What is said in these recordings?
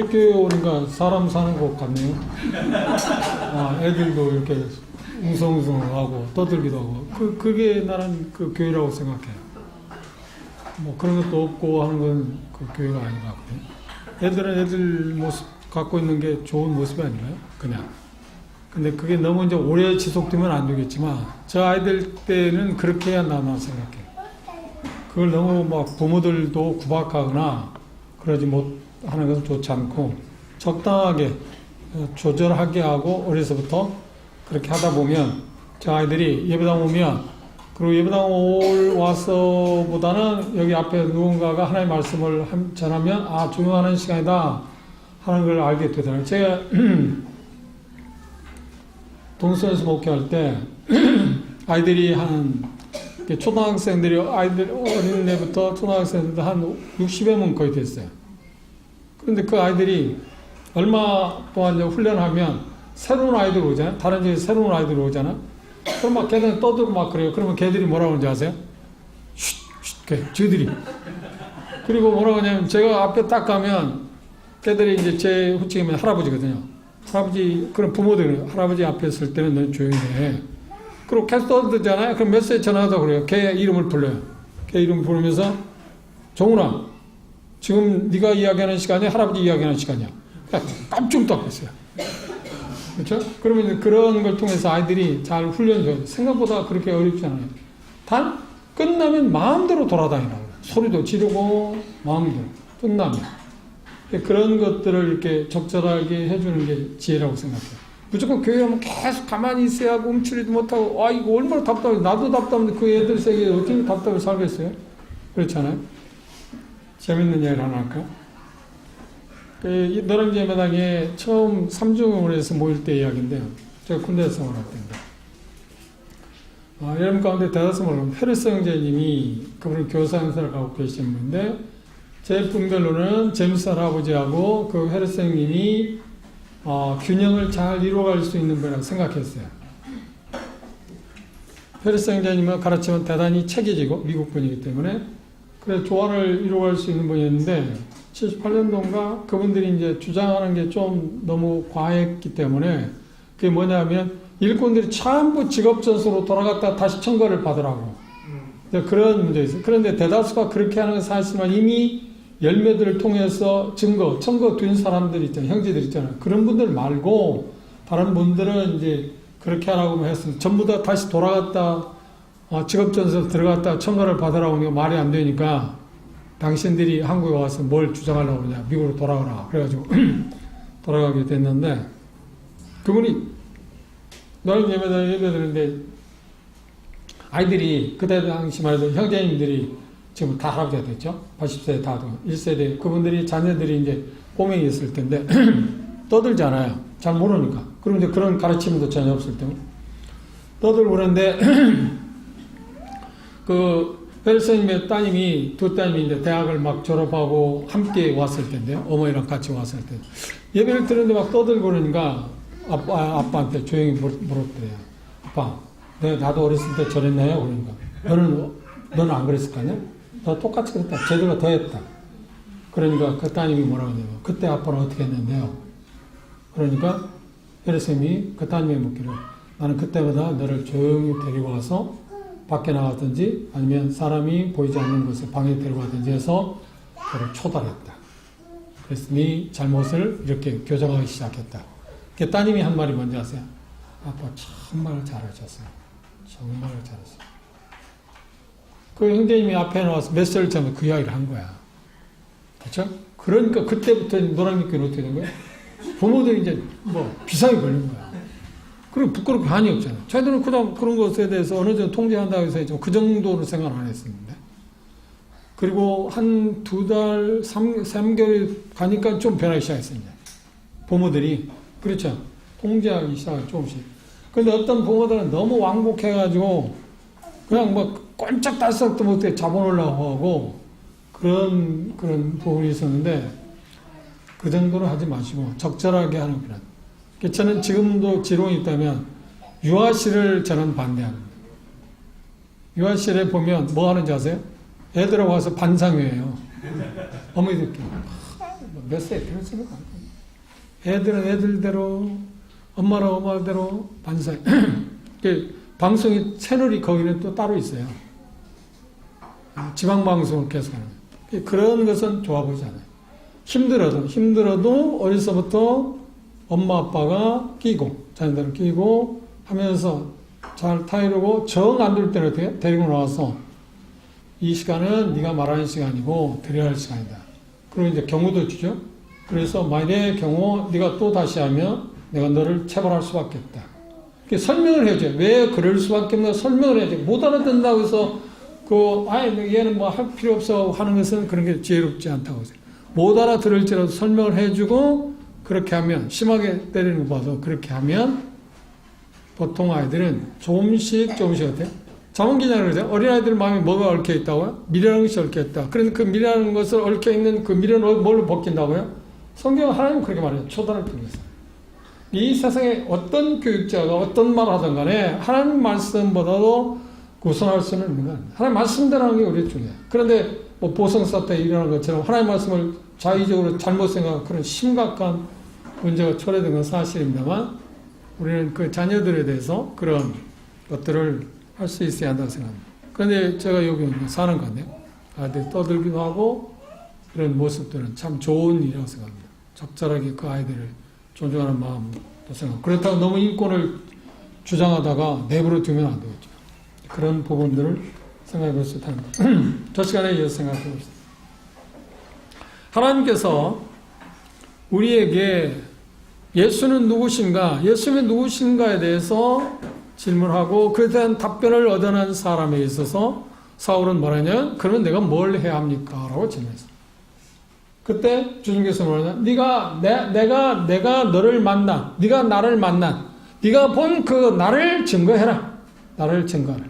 교회 오니까 사람 사는 곳 같네요. 애들도 이렇게 웅성웅성하고 떠들기도 하고 그게 나는 그 교회라고 생각해요. 뭐 그런 것도 없고 하는 건 그 교회가 아닌 것 같거든요. 애들은 애들 모습 갖고 있는 게 좋은 모습이 아닌가요? 그냥. 근데 그게 너무 이제 오래 지속되면 안 되겠지만 저 아이들 때는 그렇게 해야 나나 생각해요. 그걸 너무 막 부모들도 구박하거나 그러지 못하는 것은 좋지 않고 적당하게 조절하게 하고 어려서부터 그렇게 하다 보면 저 아이들이 예배당 오면 그리고 예배당 와서보다는 여기 앞에 누군가가 하나님의 말씀을 전하면 조용하는 시간이다 하는 걸 알게 되더라고요. 제가 동서에서 목회할 때 아이들이 초등학생들이 어린애부터 초등학생들 한 60여 명 거의 됐어요. 그런데 그 아이들이 얼마 동안 이제 훈련하면 새로운 아이들 오잖아요. 다른 지역에 새로운 아이들 오잖아요. 그럼 막 걔들 떠들고 막 그래요. 그러면 걔들이 뭐라고 하는지 아세요? 쉿, 쉿, 쟤들이. 그리고 뭐라고 하냐면 제가 앞에 딱 가면 걔들이 이제 제 후칭이면 할아버지거든요. 할아버지, 그런 부모들, 할아버지 앞에 있을 때는 넌 조용히 해. 그리고 계속 떠들잖아요. 그럼 메시지 전화하다 그래요. 걔 이름을 불러요. 걔 이름 부르면서 정훈아, 지금 네가 이야기하는 시간이 할아버지 이야기하는 시간이야. 깜짝 놀랐어요. 그렇죠? 그러면 그런 걸 통해서 아이들이 잘 훈련돼요. 생각보다 그렇게 어렵지 않아요. 단 끝나면 마음대로 돌아다니라고. 소리도 지르고 마음대로 끝나면 그런 것들을 이렇게 적절하게 해주는 게 지혜라고 생각해요. 무조건 교회 오면 계속 가만히 있어야 하고 움츠리도 못하고 이거 얼마나 답답해. 나도 답답한데 그 애들 세계에 어떻게 답답해 살겠어요? 그렇잖아요. 재밌는 이야기를 하나 할까요? 너랑제 예배당에 처음 3중원에서 모일 때 이야기인데요. 제가 군대 생활할 때인데. 여러분 가운데 대다수는 페르스 형제님이 그분은 교사 행사를 가고 계신 분인데 제 분별로는 제임스 할아버지하고 그 페르스 형님이 균형을 잘 이루어갈 수 있는 분이라고 생각했어요. 페르스 형제님은 가르치면 대단히 체계지고 미국 분이기 때문에 그래서 조화를 이루어갈 수 있는 분이었는데 78년도인가 그분들이 이제 주장하는 게 좀 너무 과했기 때문에 그게 뭐냐면 일꾼들이 전부 직업전수로 돌아갔다 다시 천거를 받으라고 그런 문제가 있어요. 그런데 대다수가 그렇게 하는 건 사실은 이미 열매들을 통해서 천거 된 사람들 있잖아요. 형제들 있잖아요. 그런 분들 말고 다른 분들은 이제 그렇게 하라고 했습니다. 전부 다 다시 돌아갔다 직업전수 들어갔다 천거를 받으라고 하는 게 말이 안 되니까 당신들이 한국에 와서 뭘 주장하려고 그러냐. 미국으로 돌아가라. 그래가지고 돌아가게 됐는데 그분이 너희 예배드는데 아이들이 그때 당시 말해도 형제님들이 지금 다 할아버지가 됐죠. 80세 다 1세대 그분들이 자녀들이 이제 꼬맹이 있을 텐데 떠들잖아요. 잘 모르니까. 그럼 이제 그런 가르침도 전혀 없을 때고 떠들고 그러는데 페르스님의 따님이 두 따님이 이제 대학을 막 졸업하고 함께 왔을 텐데요. 어머니랑 같이 왔을 때 예배를 들었는데 막 떠들고 그러니까 아빠한테 조용히 물었더래요. 아빠, 나도 어렸을 때 저랬나요? 그러니까 너는 안 그랬을 거 아니야? 너 똑같이 그랬다. 제대로 더 했다. 그러니까 그 따님이 뭐라고 하냐면 그때 아빠는 어떻게 했는데요? 그러니까 페르스님이 그 따님의 묻기를 나는 그때보다 너를 조용히 데리고 와서 밖에 나가든지 아니면 사람이 보이지 않는 곳에 방에 데려가든지 해서 그를 초달했다. 그래서 네 잘못을 이렇게 교정하기 시작했다. 그 따님이 한 말이 뭔지 아세요? 아빠 정말 잘하셨어요. 정말 잘했어요. 그 형제님이 앞에 나와서 메시지를 전에 그 이야기를 한 거야. 그렇죠? 그러니까 그때부터 노란빛교는 어떻게 된 거야? 부모들이 이제 비상이 걸린 거야. 그리고 부끄럽게 한이 없잖아요. 저희들은 그런 것에 대해서 어느 정도 통제한다고 해서 그 정도로 생각 안 했었는데. 그리고 한 2달, 3개월 가니까 좀 변하기 시작했어요. 이제. 부모들이. 그렇죠. 통제하기 시작해요. 조금씩. 근데 어떤 부모들은 너무 왕복해가지고 그냥 꼼짝달싹도 못해 잡아놓으려고 하고 그런 부분이 있었는데 그 정도는 하지 마시고 적절하게 하는 그런. 저는 지금도 지론이 있다면 유아실을 저는 반대합니다. 유아실에 보면 뭐 하는지 아세요? 애들하고 와서 반상회예요. 어머니들끼리 몇 살 그런 생각 안 해요. 애들은 애들대로, 엄마는 엄마대로 반사해. 방송이, 채널이 거기는 또 따로 있어요. 지방방송을 계속하는. 그런 것은 좋아 보이지 않아요. 힘들어도 어려서부터 엄마 아빠가 끼고, 자녀들을 끼고 하면서 잘 타이르고, 정 안 될 때는 어떻게? 데리고 나와서 이 시간은 네가 말하는 시간이고 드려야 할 시간이다. 그리고 이제 경고도 주죠. 그래서 만약의 경우 네가 또 다시 하면 내가 너를 체벌할 수밖에 없다. 설명을 해줘요. 왜 그럴 수밖에 없나 설명을 해줘요. 못 알아듣는다고 해서 얘는 뭐 할 필요 없어 하는 것은 그런 게 지혜롭지 않다고 해요. 못 알아들을지라도 설명을 해주고 그렇게 하면, 심하게 때리는 거 봐도 그렇게 하면 보통 아이들은 조금씩 어때요? 자문기냐를 그러죠. 어린아이들 마음에 뭐가 얽혀 있다고요? 미련한 것이 얽혀 있다. 그런데 그 미련한 것을 얽혀 있는 그 미련을 뭘로 벗긴다고요? 성경 하나님 그렇게 말해요. 초단을 통해서. 이 세상에 어떤 교육자가 어떤 말을 하든 간에 하나님 말씀보다도 우선할 수는 없는 건 하나님 말씀대로 하는 게 우리 중요해요. 그런데 뭐 보성사 때 일어난 것처럼 하나님 말씀을 자의적으로 잘못 생각하는 그런 심각한 문제가 초래된 건 사실입니다만, 우리는 그 자녀들에 대해서 그런 것들을 할 수 있어야 한다고 생각합니다. 그런데 제가 여기 사는 건데요. 아이들이 떠들기도 하고 이런 모습들은 참 좋은 일이라고 생각합니다. 적절하게 그 아이들을 존중하는 마음도 생각합니다. 그렇다고 너무 인권을 주장하다가 내버려 두면 안 되겠죠. 그런 부분들을 생각해 볼 수 있다는 것. 저 시간에 이어서 생각해 봅시다. 하나님께서 우리에게 예수는 누구신가, 예수님이 누구신가에 대해서 질문하고 그에 대한 답변을 얻어낸 사람에 있어서 사울은 뭐라냐? 그러면 내가 뭘 해야 합니까? 라고 질문했어요. 그때 주님께서 뭐라냐? 내가 너를 만난, 네가 나를 만난, 네가 본 그 나를 증거해라. 나를 증거하라.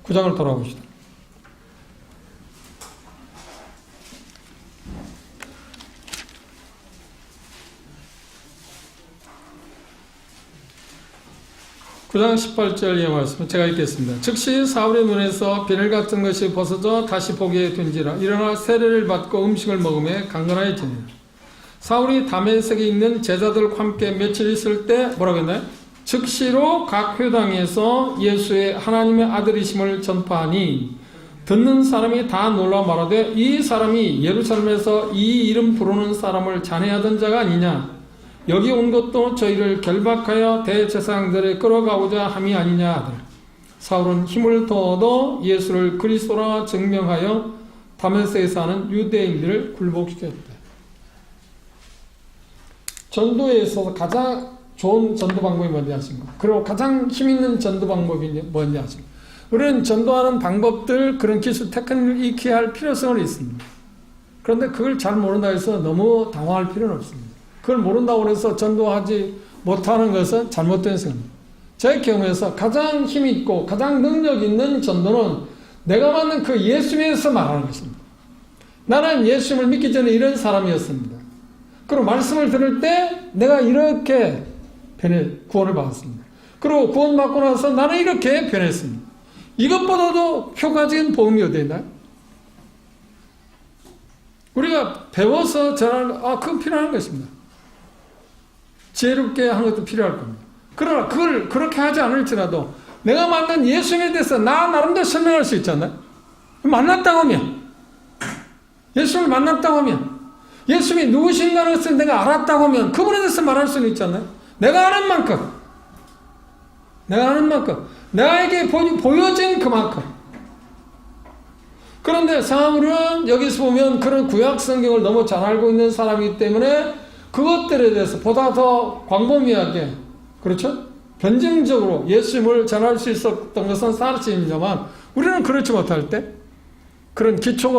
9장을 돌아봅시다. (9장 18절) 의 말씀 제가 읽겠습니다. 즉시 사울의 눈에서 비늘 같은 것이 벗어져 다시 보게 된지라. 일어나 세례를 받고 음식을 먹으며 강건하여지니라. 사울이 다메섹에 있는 제자들과 함께 며칠 있을 때 뭐라고 했나요? 즉시로 각 회당에서 예수의 하나님의 아들이심을 전파하니 듣는 사람이 다 놀라 말하되 이 사람이 예루살렘에서 이 이름 부르는 사람을 잔해하던 자가 아니냐. 여기 온 것도 저희를 결박하여 대제사장들에 끌어가고자 함이 아니냐 하더라. 사울은 힘을 더 얻어 예수를 그리스도라 증명하여 다메섹에 사는 유대인들을 굴복시켰다. 전도에 있어서 가장 좋은 전도 방법이 뭔지 아십니까? 그리고 가장 힘있는 전도 방법이 뭔지 아십니까? 우리는 전도하는 방법들, 그런 기술, 테크닉을 익혀야 할 필요성은 있습니다. 그런데 그걸 잘 모른다 해서 너무 당황할 필요는 없습니다. 그걸 모른다고 해서 전도하지 못하는 것은 잘못된 생각입니다. 제 경험에서 가장 힘있고 가장 능력 있는 전도는 내가 만난 그 예수님에서 말하는 것입니다. 나는 예수님을 믿기 전에 이런 사람이었습니다. 그리고 말씀을 들을 때 내가 이렇게 구원을 받았습니다. 그리고 구원받고 나서 나는 이렇게 변했습니다. 이것보다도 효과적인 복음이 어디에 있나요? 우리가 배워서 전하는, 그건 필요한 것입니다. 지혜롭게 하는 것도 필요할 겁니다. 그러나 그걸 그렇게 하지 않을지라도 내가 만난 예수님에 대해서 나 나름대로 설명할 수 있잖아요. 만났다고 하면, 예수님을 만났다고 하면, 예수님이 누구신가는 것을 내가 알았다고 하면 그분에 대해서 말할 수는 있잖아요. 내가 아는 만큼, 나에게 보여진 그만큼. 그런데 사울은 여기서 보면 그런 구약 성경을 너무 잘 알고 있는 사람이기 때문에 그것들에 대해서 보다 더 광범위하게, 그렇죠? 변증적으로 예수님을 전할 수 있었던 것은 사실입니다만, 우리는 그렇지 못할 때 그런 기초가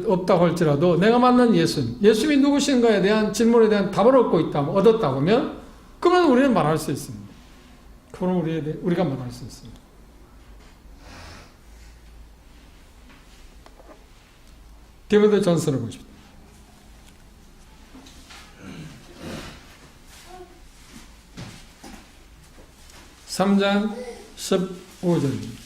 없다고 할지라도 내가 만난 예수님이 누구신가에 대한 질문에 대한 답을 얻었다고 하면 그러면 우리는 말할 수 있습니다. 그러면 우리가 말할 수 있습니다. 디모데 전서를 보십시오. 3장 15절입니다.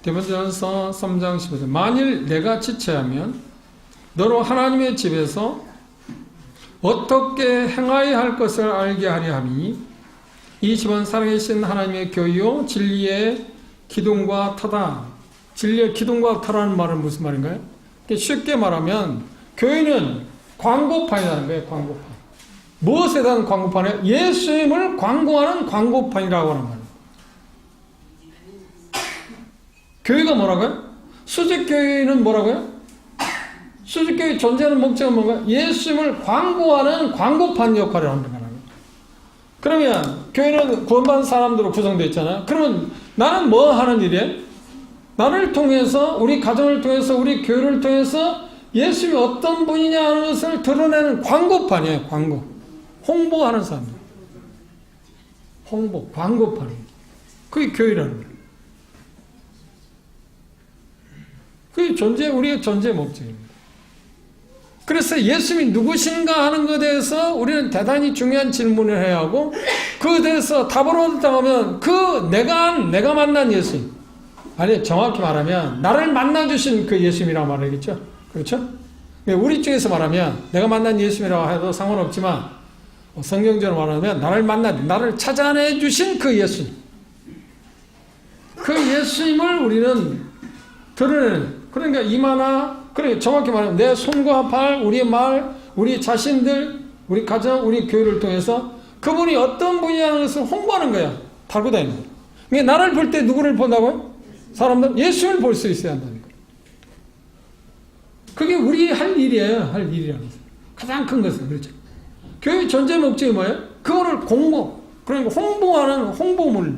디모데전서 3장 15절 만일 내가 지체하면 너로 하나님의 집에서 어떻게 행하여야 할 것을 알게 하려 함이 이 집은 살아계신 하나님의 교회요 진리의 기둥과 터다. 진리의 기둥과 터라는 말은 무슨 말인가요? 쉽게 말하면 교회는 광고판이라는 거예요. 광고판. 무엇에 대한 광고판이에요? 예수님을 광고하는 광고판이라고 하는 말이에요. 교회가 뭐라고요? 수직교회는 뭐라고요? 수직교회 존재하는 목적은 뭔가요? 예수님을 광고하는 광고판 역할을 하는 거예요. 그러면 교회는 구원받은 사람들로 구성되어 있잖아요. 그러면 나는 뭐 하는 일이에요? 나를 통해서, 우리 가정을 통해서, 우리 교회를 통해서 예수님이 어떤 분이냐 하는 것을 드러내는 광고판이에요. 광고. 홍보하는 사람들. 홍보, 광고판이에요. 그게 교회라는 거예요. 그게 우리의 존재 목적입니다. 그래서 예수님이 누구신가 하는 것에 대해서 우리는 대단히 중요한 질문을 해야 하고, 그에 대해서 답을 얻었다면 내가 만난 예수님, 아니 정확히 말하면 나를 만나주신 그 예수님이라고 말하겠죠. 그렇죠? 우리 쪽에서 말하면 내가 만난 예수님이라고 해도 상관없지만, 성경적으로 말하면 나를 찾아내 주신 그 예수님, 그 예수님을 우리는 드러내는, 그러니까 이마나, 그러니까 정확히 말하면 내 손과 발, 우리의 말, 우리 자신들, 우리 가정, 우리 교회를 통해서 그분이 어떤 분이라는 것을 홍보하는 거야. 달고 다니는 거야. 그러니까 나를 볼 때 누구를 본다고요? 사람들 예수님을 볼 수 있어야 한다니까. 그게 우리 할 일이에요. 할 일이라는 것은. 가장 큰 것은. 그렇죠. 교회 존재 목적이 뭐예요? 그거를 그러니까 홍보하는 홍보물.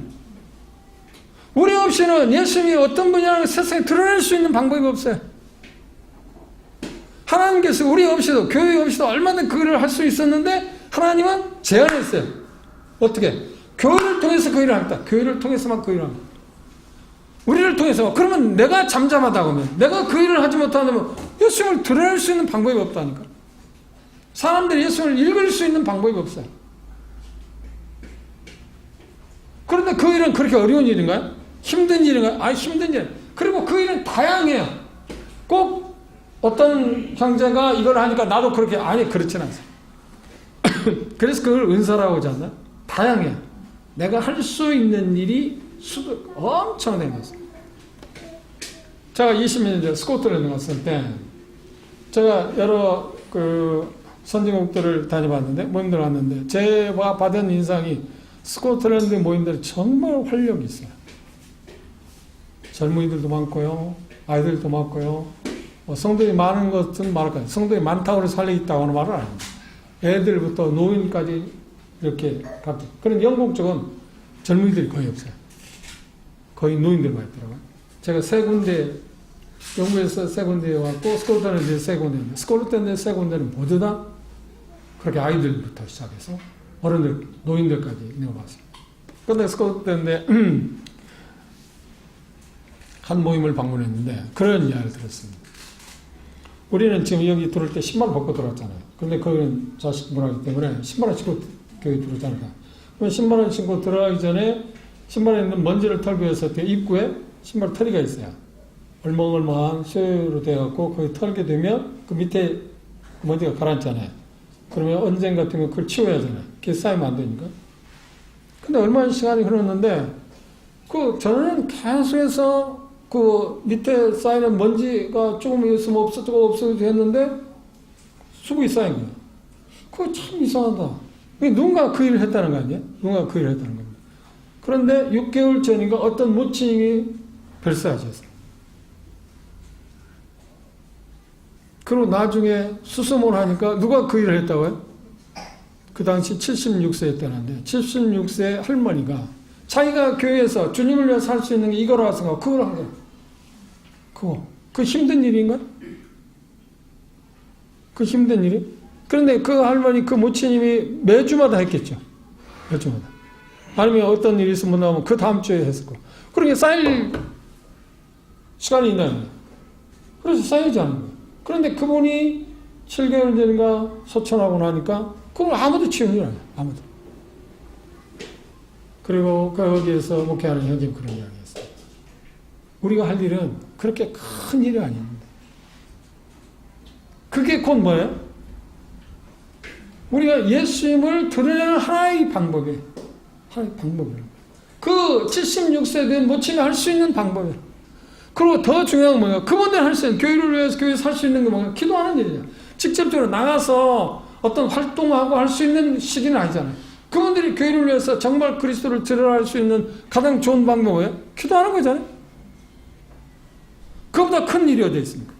우리 없이는 예수님이 어떤 분이라는 걸 세상에 드러낼 수 있는 방법이 없어요. 하나님께서 우리 없이도, 교회 없이도 얼마나 그걸 할 수 있었는데, 하나님은 제한했어요. 어떻게? 교회를 통해서 그 일을 하겠다. 교회를 통해서만 그 일을 합니다. 우리를 통해서. 그러면 내가 잠잠하다고 하면, 내가 그 일을 하지 못한다면 예수님을 드러낼 수 있는 방법이 없다니까. 사람들이 예수님을 읽을 수 있는 방법이 없어요. 그런데 그 일은 그렇게 어려운 일인가요? 힘든 일인가요? 아니, 힘든 일. 그리고 그 일은 다양해요. 꼭 어떤 형제가 이걸 하니까 나도 그렇게, 아니, 그렇진 않아요. 그래서 그걸 은사라고 하지 않나요? 다양해요. 내가 할 수 있는 일이 엄청나게 많습니다. 제가 20년 전 스코틀랜드 갔을 때, 제가 여러 선진국들을 다녀봤는데, 모임들 왔는데, 제가 받은 인상이 스코틀랜드 모임들이 정말 활력이 있어요. 젊은이들도 많고요, 아이들도 많고요. 성도들이 많은 것은 말할까요? 성도들이 많다고 해서 활력이 있다고 하는 말은 아닙니다. 애들부터 노인까지 이렇게 같은. 그런 영국 쪽은 젊은이들이 거의 없어요. 거의 노인들만 있더라고요. 제가 세 군데, 영국에서 세 군데에 왔고, 스코틀랜드에 세 군데인데, 스코틀랜드 세 군데는 모두 다 그렇게 아이들부터 시작해서 어른들, 노인들까지 내어봤어요. 그런데 스코틀랜드에 한 모임을 방문했는데, 그런 이야기를 들었습니다. 우리는 지금 여기 들어올 때 신발 벗고 들어왔잖아요. 근데 거기는 자식 문화이기 때문에 신발을 신고 교회 들어오잖아요. 그럼 신발을 신고 들어가기 전에 신발에 있는 먼지를 털기 위해서 그 입구에 신발 털이가 있어요. 얼멍얼멍한 쇠로 되어갖고 거기 털게 되면 그 밑에 먼지가 가라앉잖아요. 그러면 언젠 같은 거 그걸 치워야 하잖아요. 그게 쌓이면 안 되니까. 근데 얼마나 시간이 흘렀는데 저는 계속해서 그 밑에 쌓이는 먼지가 조금 있으면 없어지고 했는데 수분이 쌓인 거예요. 그거 참 이상하다. 누군가 그 일을 했다는 거 아니에요? 누군가 그 일을 했다는 겁니다. 그런데 6개월 전인가 어떤 모친이 별세하셨어요. 그리고 나중에 수소문 하니까 누가 그 일을 했다고요? 그 당시 76세였다는데 76세 할머니가 자기가 교회에서 주님을 위해서 할 수 있는 게 이거라고 생각하고 그걸 한 거예요. 그 힘든 일인가? 그 힘든 일이? 그런데 그 할머니, 그 모친님이 매주마다 했겠죠. 매주마다. 아니면 어떤 일이 있으면 나오면 그 다음 주에 했을 거. 그러니까 쌓일 시간이 있나요? 그래서 쌓이지 않는 거예요. 그런데 그분이 7개월 전인가 소천하고 나니까 그걸 아무도 치우는 줄 알아요. 아무도. 그리고 거기에서 목회하는 형님 그런 이야기 했어요. 우리가 할 일은 그렇게 큰 일이 아닙니다. 그게 곧 뭐예요? 우리가 예수님을 드러내는 하나의 방법이에요. 하나의 방법이에요. 그 76세 된 모친이 할 수 있는 방법이에요. 그리고 더 중요한 건 뭐예요? 그분들 할 수 있는, 교회를 위해서 교회 살 수 있는 게 뭐예요? 기도하는 일이죠. 직접적으로 나가서 어떤 활동하고 할 수 있는 시기는 아니잖아요. 그분들이 교회를 위해서 정말 그리스도를 드러낼 수 있는 가장 좋은 방법은 뭐예요? 기도하는 거잖아요. 그보다 큰 일이 어디 있습니까?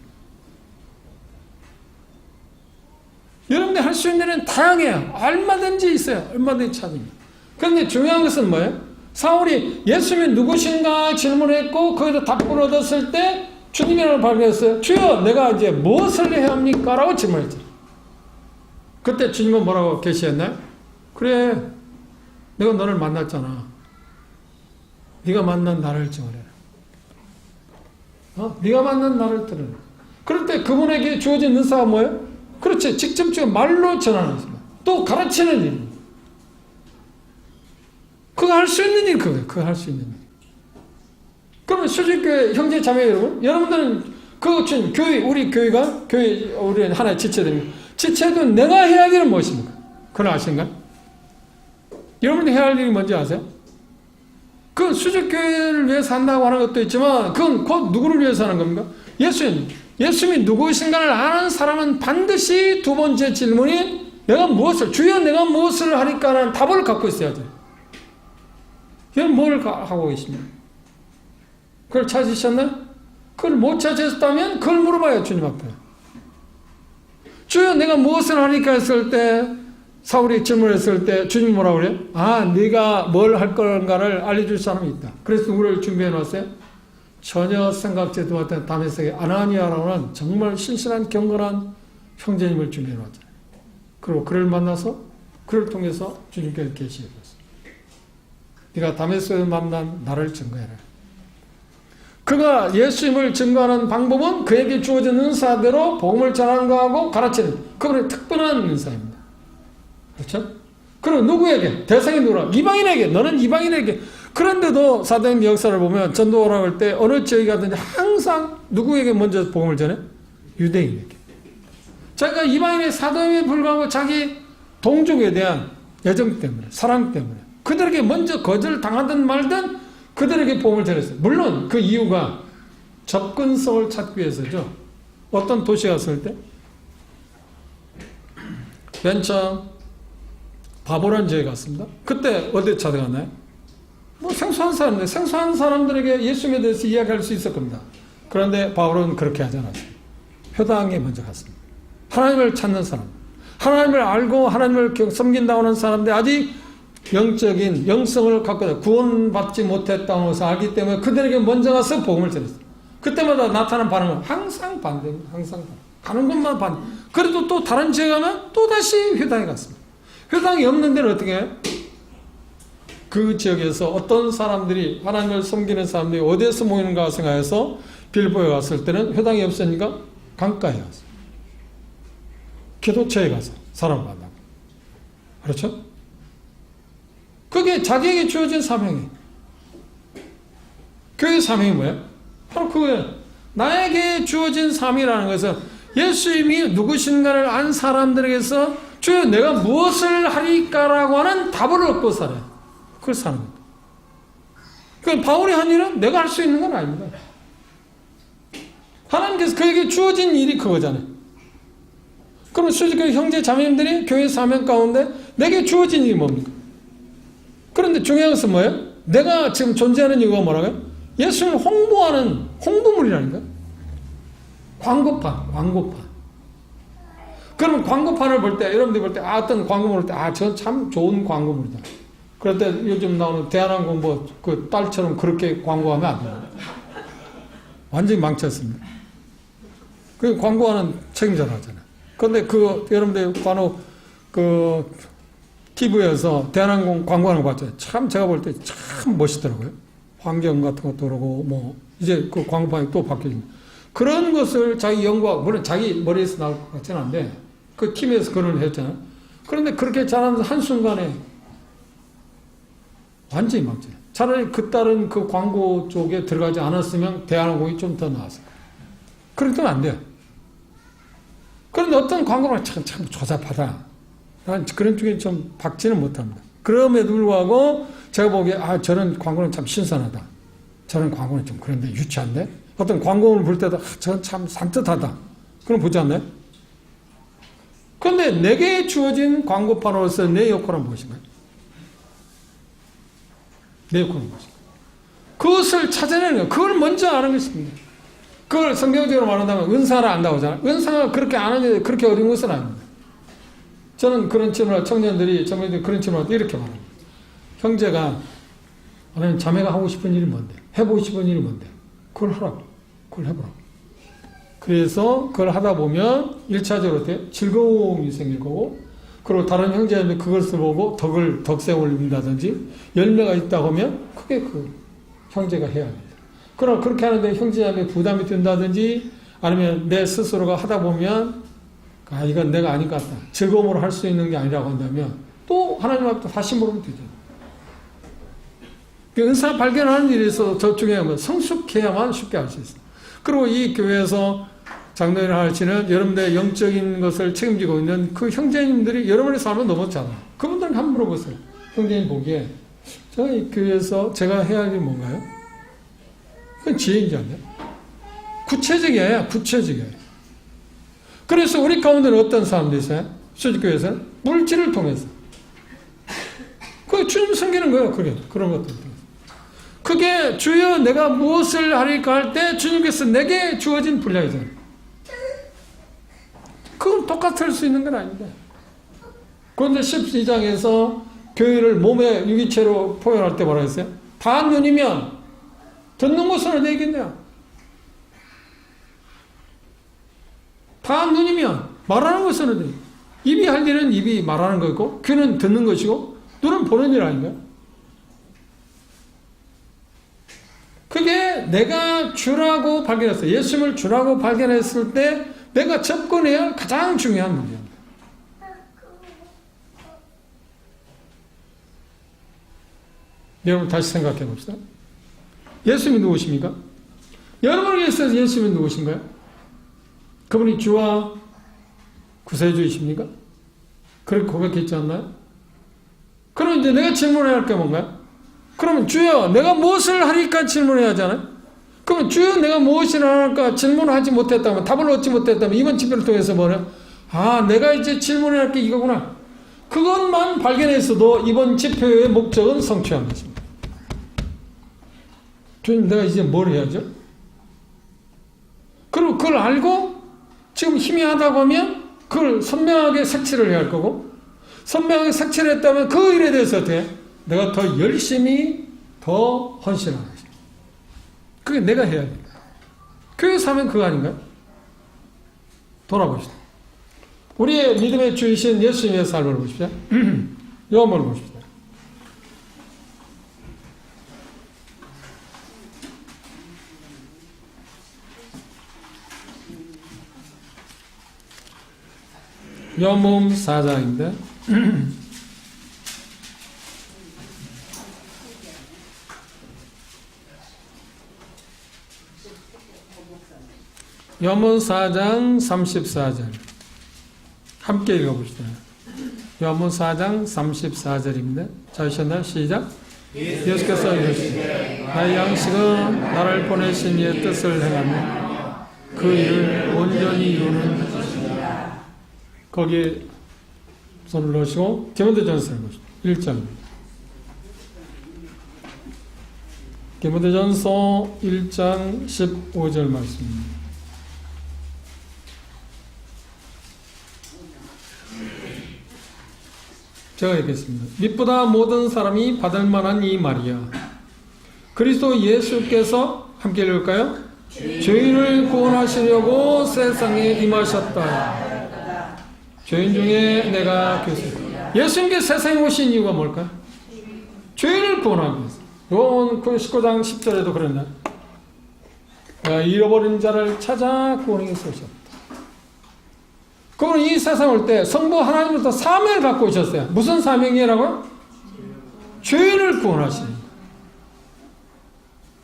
여러분들이 할 수 있는 일은 다양해요. 얼마든지 있어요. 얼마든지 찾습니다. 그런데 중요한 것은 뭐예요? 사울이 예수님이 누구신가 질문했고 거기서 답변을 얻었을 때 주님이라고 발견했어요. 주여, 내가 이제 무엇을 해야 합니까? 라고 질문했죠. 그때 주님은 뭐라고 계시했나요? 그래, 내가 너를 만났잖아. 네가 만난 나를 증언해라. 네가 만난 나를 들으라. 그럴 때 그분에게 주어진 은사가 뭐예요? 그렇지, 직접적으로 말로 전하는 것입니다. 또 가르치는 일입니다. 그거 할 수 있는 일, 그거 할 수 있는 일. 그러면 수직교회 형제 자매 여러분, 여러분들은 그것은 교회, 우리 교회가 교회, 우리 하나의 지체들입니다. 지체도 내가 해야 할 일은 무엇입니까? 그걸 아신가요? 여러분들 해야 할 일이 뭔지 아세요? 그건 수직교회를 위해서 한다고 하는 것도 있지만 그건 곧 누구를 위해서 하는 겁니까? 예수님이 누구신가를 아는 사람은 반드시 두 번째 질문이 주여 내가 무엇을 하니까라는 답을 갖고 있어야죠. 여러분 뭘 하고 계십니까? 그걸 찾으셨나요? 그걸 못 찾으셨다면 그걸 물어봐요, 주님 앞에. 주여 내가 무엇을 하니까 했을 때 사울이 질문했을 때 주님이 뭐라고 그래요? 네가 뭘 할 건가를 알려줄 사람이 있다. 그래서 누구를 준비해 놨어요? 전혀 생각지도 못한 다메섹의 아나니아라는 정말 신실한 경건한 형제님을 준비해 놨잖아요. 그리고 그를 만나서 그를 통해서 주님께서 계시해 줬어요. 네가 다메섹에서 만난 나를 증거해라. 그가 예수님을 증거하는 방법은 그에게 주어진 은사대로 복음을 전하는 거하고 가르치는 그분의 특별한 은사입니다. 그렇죠? 그리고 누구에게? 대상이 누구라? 이방인에게. 너는 이방인에게. 그런데도 사도행전 역사를 보면 전도하라고 할 때 어느 지역에 가든지 항상 누구에게 먼저 복음을 전해? 유대인에게. 자기가 이방인의 사도임에 불구하고 자기 동족에 대한 애정 때문에, 사랑 때문에 그들에게 먼저 거절당하든 말든 그들에게 복음을 전했어요. 물론 그 이유가 접근성을 찾기 위해서죠. 어떤 도시에 갔을 때 맨 처음 바보란 지역에 갔습니다. 그때 어디 찾아갔나요? 생소한 사람들, 생소한 사람들에게 예수님에 대해서 이야기할 수 있을 겁니다. 그런데 바울은 그렇게 하지 않았어요. 회당에 먼저 갔습니다. 하나님을 찾는 사람, 하나님을 알고 하나님을 섬긴다고 하는 사람들, 아직 영적인 영성을 갖고 구원받지 못했다는 것을 알기 때문에 그들에게 먼저 가서 복음을 전했어요. 그때마다 나타난 반응은 항상 반대입니다. 항상 가는 곳마다 반대. 그래도 또 다른 지역에 가면 또다시 회당에 갔습니다. 회당이 없는 데는 어떻게 해요? 그 지역에서 어떤 사람들이 하나님을 섬기는 사람들이 어디에서 모이는가 생각해서 빌보에 갔을 때는 회당이 없으니까 강가에 가서 기도처에 가서 사람을 만나고. 그렇죠? 그게 자기에게 주어진 사명이에요. 교회 사명이 뭐예요? 바로 그거예요. 나에게 주어진 사명이라는 것은 예수님이 누구신가를 안 사람들에게서 주여 내가 무엇을 하리까라고 하는 답을 얻고 살아요. 그걸 사는 겁니다. 그러니까 바울이 한 일은 내가 할 수 있는 건 아닙니다. 하나님께서 그에게 주어진 일이 그거잖아요. 그러면 수직교회 형제 자매님들이 교회 사명 가운데 내게 주어진 일이 뭡니까? 그런데 중요한 것은 뭐예요? 내가 지금 존재하는 이유가 뭐라고요? 예수님을 홍보하는 홍보물이라니까. 광고판. 그러면 광고판을 볼 때, 여러분들이 볼 때, 어떤 광고물을 볼 때, 저 참 좋은 광고물이다. 그럴 때 요즘 나오는 대한항공 그 딸처럼 그렇게 광고하면 안 돼요. 완전히 망쳤습니다. 그 광고하는 책임자를 하잖아요. 그런데 여러분들 간혹 TV에서 대한항공 광고하는 거 봤잖아요. 참 제가 볼 때 참 멋있더라고요. 환경 같은 것도 그러고, 이제 그 광고판이 또 바뀌어집니다. 그런 것을 자기 연구하고, 물론 자기 머리에서 나올 것 같지는 않은데, 그 팀에서 그걸 했잖아요. 그런데 그렇게 잘하면서 한순간에 완전히 망쳐요. 차라리 그 딸은 그 광고 쪽에 들어가지 않았으면 대한항공이 좀 더 나았어요. 그렇게 안 돼요. 그런데 어떤 광고가 참 조잡하다. 난 그런 쪽에 좀 박지는 못합니다. 그럼에도 불구하고 제가 보기에 저런 광고는 참 신선하다. 저런 광고는 좀 그런데 유치한데? 어떤 광고를 볼 때도 저건 참 산뜻하다. 그럼 보지 않나요? 그런데 내게 주어진 광고판으로서 내 역할은 무엇인가요? 내 역할은 무엇인가요? 그것을 찾아내는 거예요. 그걸 먼저 아는 것입니다. 그걸 성경적으로 말한다면 은사를 안다고 하잖아요. 은사가 그렇게 아는 게 그렇게 어려운 것은 아닙니다. 저는 그런 질문을 청년들이 그런 질문을 이렇게 말합니다. 형제가 아니면 자매가 하고 싶은 일이 뭔데? 해보고 싶은 일이 뭔데? 그걸 하라고. 그걸 해보라고. 그래서 그걸 하다 보면 1차적으로 즐거움이 생길 거고, 그리고 다른 형제들이 그것을 보고 덕생을 입는다든지 열매가 있다고 하면 그게 그 형제가 해야 합니다. 그럼 그렇게 하는데 형제자매 부담이 된다든지 아니면 내 스스로가 하다 보면 이건 내가 아닌 것 같다. 즐거움으로 할 수 있는 게 아니라고 한다면 또 하나님 앞에 다시 물으면 되죠. 은사 발견하는 일에서 저쪽에 성숙해야만 쉽게 할 수 있어요. 그리고 이 교회에서 장로를 하시는 여러분들의 영적인 것을 책임지고 있는 그 형제님들이 여러분의 삶을 넘었잖아요. 그분들은 한번 물어보세요. 형제님 보기에 저희 교회에서 제가 해야 할 일이 뭔가요? 그건 지혜인지 않나요? 구체적이에요. 구체적이에요. 그래서 우리 가운데는 어떤 사람들이 있어요? 수직교회에서는 물질을 통해서. 그 주님 섬기는 거예요. 그런 것들. 그게 주여 내가 무엇을 하리까 할 때 주님께서 내게 주어진 분량이잖아요. 그건 똑같을 수 있는 건 아닌데. 그런데 12장에서 교회를 몸의 유기체로 표현할 때 뭐라 했어요? 다 눈이면 듣는 것은 어디 있겠냐? 다 눈이면 말하는 것은 어디? 입이 할 일은 입이 말하는 거고 귀는 듣는 것이고 눈은 보는 일 아닌가요? 그게 내가 주라고 발견했어요. 예수님을 주라고 발견했을 때 내가 접근해야 가장 중요한 문제입니다. 여러분 다시 생각해 봅시다. 예수님이 누구십니까? 여러분에게서 예수님이 누구신가요? 그분이 주와 구세주이십니까? 그렇게 고백했지 않나요? 그럼 이제 내가 질문해야 할 게 뭔가요? 그러면 주여 내가 무엇을 하리까 질문해야 하잖아요? 그러면 주여 내가 무엇을 할까 질문을 하지 못했다면 답을 얻지 못했다면 이번 집회를 통해서 뭐냐? 내가 이제 질문해야 할 게 이거구나. 그것만 발견했어도 이번 집회의 목적은 성취한 것입니다. 주님 내가 이제 뭘 해야죠? 그리고 그걸 알고 지금 희미하다고 하면 그걸 선명하게 색칠을 해야 할 거고 선명하게 색칠을 했다면 그 일에 대해서 어떻게 내가 더 열심히 더 헌신하는 것입니다. 그게 내가 해야 됩니다. 교회에서 하면 그거 아닌가요? 돌아보시다. 우리의 믿음의 주이신 예수님의 삶을 보십시오. 요한복음을 보십시오. 요한복음 4장입니다. 요한복음 4장 34절 함께 읽어봅시다. 요한복음 4장 34절입니다. 찾으셨나요? 시작. 예수께서 이르시되 나의 양식은 나를 보내신 이의 뜻을 행하며 그 일을 온전히 이루는 것이다. 거기에 손을 넣으시고 디모데전서를 보십시오. 1장입니다. 디모데전서 1장 15절 말씀입니다. 제가 읽겠습니다. 밑보다 모든 사람이 받을 만한 이 말이야. 그리스도 예수께서 함께 읽을까요? 죄인을 구원하시려고 세상에 임하셨다. 죄인 중에 내가 교수다. 예수님께서 세상에 오신 이유가 뭘까요? 죄인을 구원하기 위해서. 요한 19장 10절에도 그랬나요? 잃어버린 자를 찾아 구원하기 위해서 오셨다. 그분은 이 세상 올 때 성부 하나님으로부터 사명을 갖고 오셨어요. 무슨 사명이라고요? 죄인을 구원하시는.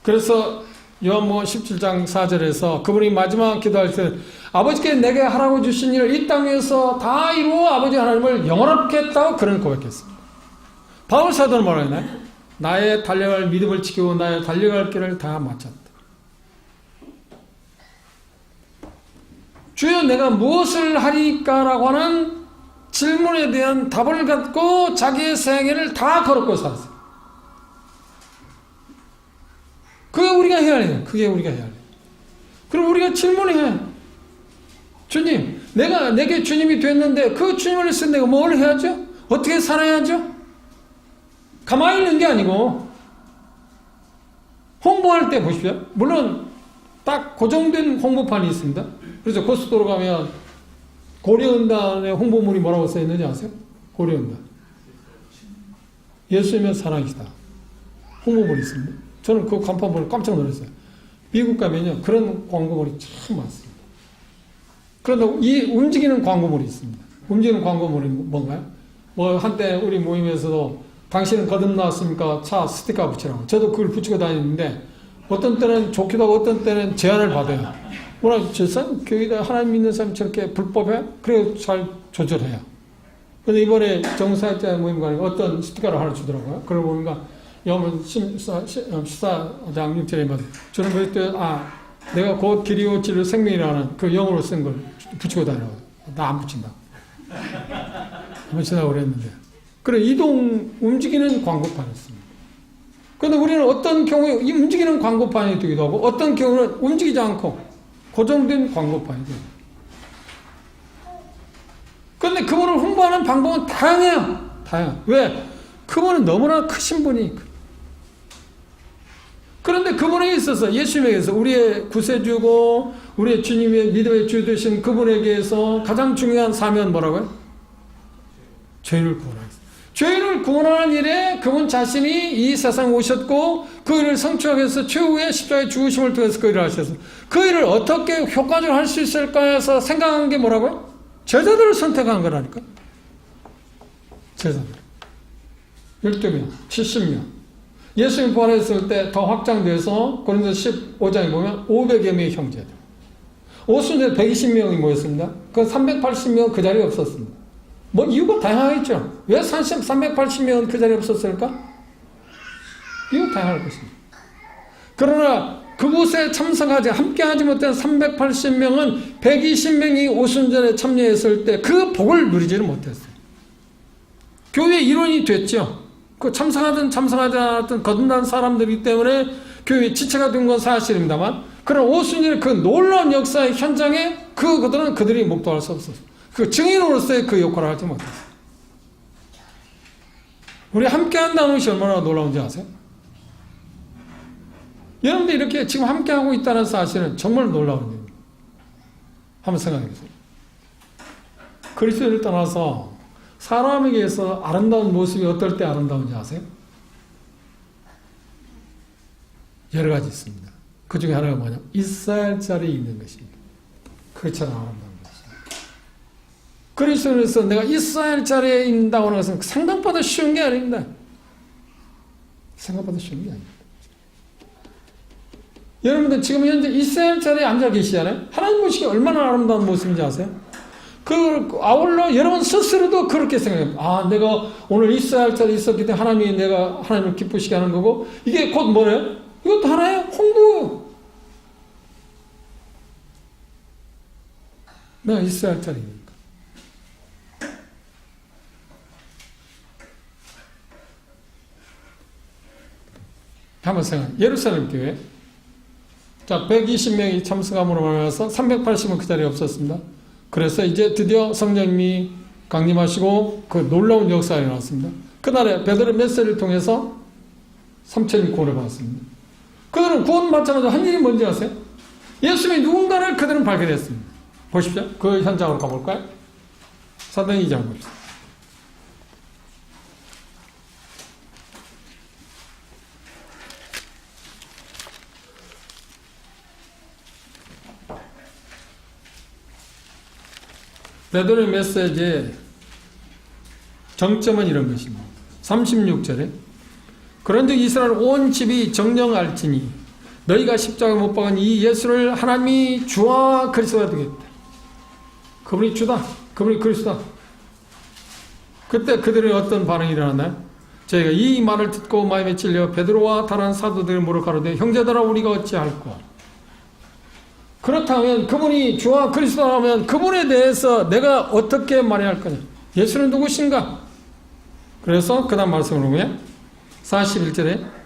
그래서 요한복음 17장 4절에서 그분이 마지막 기도할 때 아버지께 내게 하라고 주신 일을 이 땅에서 다 이루어 아버지 하나님을 영원하게 했다고 그런 고백했습니다. 바울 사도는 뭐라 했나요? 나의 달려갈 믿음을 지키고 나의 달려갈 길을 다 마쳤다. 주여 내가 무엇을 하리까? 라고 하는 질문에 대한 답을 갖고 자기의 생애를 다 걸었고 살았어요. 그게 우리가 해야 해요. 그게 우리가 해야 해요. 그럼 우리가 질문해. 주님, 내게 주님이 됐는데 그 주님을 위해서 내가 뭘 해야죠? 어떻게 살아야죠? 가만히 있는 게 아니고 홍보할 때 보십시오. 물론 딱 고정된 홍보판이 있습니다. 그래서 고속도로 가면 고려은단의 홍보물이 뭐라고 써있는지 아세요? 고려은단. 예수님은 사랑이시다. 홍보물이 있습니다. 저는 그 간판 보고 깜짝 놀랐어요. 미국 가면요, 그런 광고물이 참 많습니다. 그런데 이 움직이는 광고물이 있습니다. 움직이는 광고물이 뭔가요? 뭐 한때 우리 모임에서도 당신은 거듭나왔습니까? 차 스티커 붙이라고. 저도 그걸 붙이고 다니는데 어떤 때는 좋기도 하고 어떤 때는 제한을 받아요. 뭐라 저 사람 교회에 하나님 믿는 사람이 저렇게 불법해? 그래 잘 조절해요. 근데 이번에 정사자 모임 가니까 어떤 스티커를 하나 주더라고요. 그걸 보니까 여러분 시사장 6절에 말해 저는 그때 내가 곧 길이요 진리요 생명이라는 그 영어로 쓴 걸 붙이고 다녀요. 나 안 붙인다. 안 붙인다고 그랬는데. 그래 이동 움직이는 광고판이었습니다. 그런데 우리는 어떤 경우에 이 움직이는 광고판이 되기도 하고 어떤 경우는 움직이지 않고 고정된 광고판이 돼요. 그런데 그분을 홍보하는 방법은 다양해요. 다양해요. 왜? 그분은 너무나 크신 분이. 그런데 그분에 있어서 예수님에게서 우리의 구세주고 우리의 주님의 믿음의 주 되신 그분에게서 가장 중요한 사명은 뭐라고요? 죄인을 구원하는. 죄인을 구원하는 일에 그분 자신이 이 세상에 오셨고 그 일을 성취하기 위해서 최후의 십자가의 죽으심을 통해서 그 일을 하셔서 그 일을 어떻게 효과적으로 할 수 있을까 해서 생각한 게 뭐라고요? 제자들을 선택한 거라니까. 제자들. 12명, 70명. 예수님 부활했을 때 더 확장돼서 고린도서 15장에 보면 500여 명의 형제들. 오순절 120명이 모였습니다. 그 380명은 그 자리에 없었습니다. 뭐 이유가 다양하겠죠. 왜 380명은 그 자리에 없었을까? 이유가 다양할 것입니다. 그러나 그곳에 참석하지 함께하지 못한 380명은 120명이 오순절에 참여했을 때 그 복을 누리지는 못했어요. 교회 일원이 됐죠. 그 참석하든 참석하지 않았든 거듭난 사람들이기 때문에 교회 지체가 된 건 사실입니다만 그런 오순절의 그 놀라운 역사의 현장에 그들은 그들이 목도할 수 없었어요. 그 증인으로서의 그 역할을 하지 못했어요. 우리 함께 한다는 것이 얼마나 놀라운지 아세요? 여러분들 이렇게 지금 함께 하고 있다는 사실은 정말 놀라운 일입니다. 한번 생각해 보세요. 그리스도를 떠나서 사람에게서 아름다운 모습이 어떨 때 아름다운지 아세요? 여러 가지 있습니다. 그 중에 하나가 뭐냐? 이스라엘자리에 있는 것입니다. 그것처럼 아름다운 것입니다. 그리스도에서 내가 이스라엘 자리에 있다고 하는 것은 생각보다 쉬운 게 아닙니다. 생각보다 쉬운 게 아닙니다. 여러분들 지금 현재 이스라엘 자리에 앉아 계시잖아요. 하나님 보시기에 얼마나 아름다운 모습인지 아세요? 그 아울러 여러분 스스로도 그렇게 생각해요. 내가 오늘 이스라엘 자리에 있었기 때문에 하나님이 내가 하나님을 기쁘시게 하는 거고 이게 곧 뭐래요? 이것도 하나의 홍보. 내가 이스라엘 자리니까. 한번 생각해. 예루살렘 교회. 자, 120명이 참석함으로 말미암아서 380은 그 자리에 없었습니다. 그래서 이제 드디어 성령님이 강림하시고 그 놀라운 역사가 일어났습니다. 그날에 베드로의 메시지를 통해서 3천이 구원을 받았습니다. 그들은 구원받자마자 한 일이 뭔지 아세요? 예수님이 누군가를 그들은 발견했습니다. 보십시오. 그 현장으로 가볼까요? 사도행 2장 봅시다. 베드로의 메시지의 정점은 이런 것입니다. 36절에 그런즉 이스라엘 온 집이 정령할지니 너희가 십자가 못 박은 이 예수를 하나님이 주와 그리스도가 되겠다. 그분이 주다. 그분이 그리스도다. 그때 그들의 어떤 반응이 일어났나요? 저희가 이 말을 듣고 마음에 찔려 베드로와 다른 사도들의 물을 가로되 형제들아 우리가 어찌할꼬. 그렇다면 그분이 주와 그리스도라면 그분에 대해서 내가 어떻게 말해야 할 거냐. 예수는 누구신가? 그래서 그 다음 말씀을 보면 41절에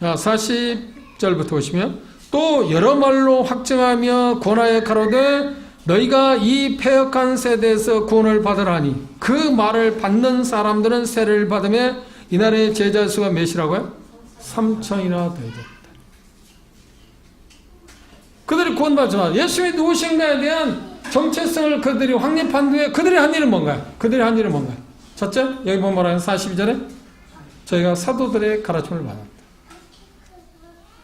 40절부터 보시면 또 여러 말로 확증하며 권하여 가로되 너희가 이 패역한 세대에서 구원을 받으라니 그 말을 받는 사람들은 세례를 받으며 이날의 제자 수가 몇이라고요? 3천이나 되었다. 그들이 구원받지만 예수님이 누구신가에 대한 정체성을 그들이 확립한 뒤에 그들이 한 일은 뭔가요? 그들이 한 일은 뭔가요? 첫째, 여기 보면 뭐라는 42절에 저희가 사도들의 가르침을 받았다.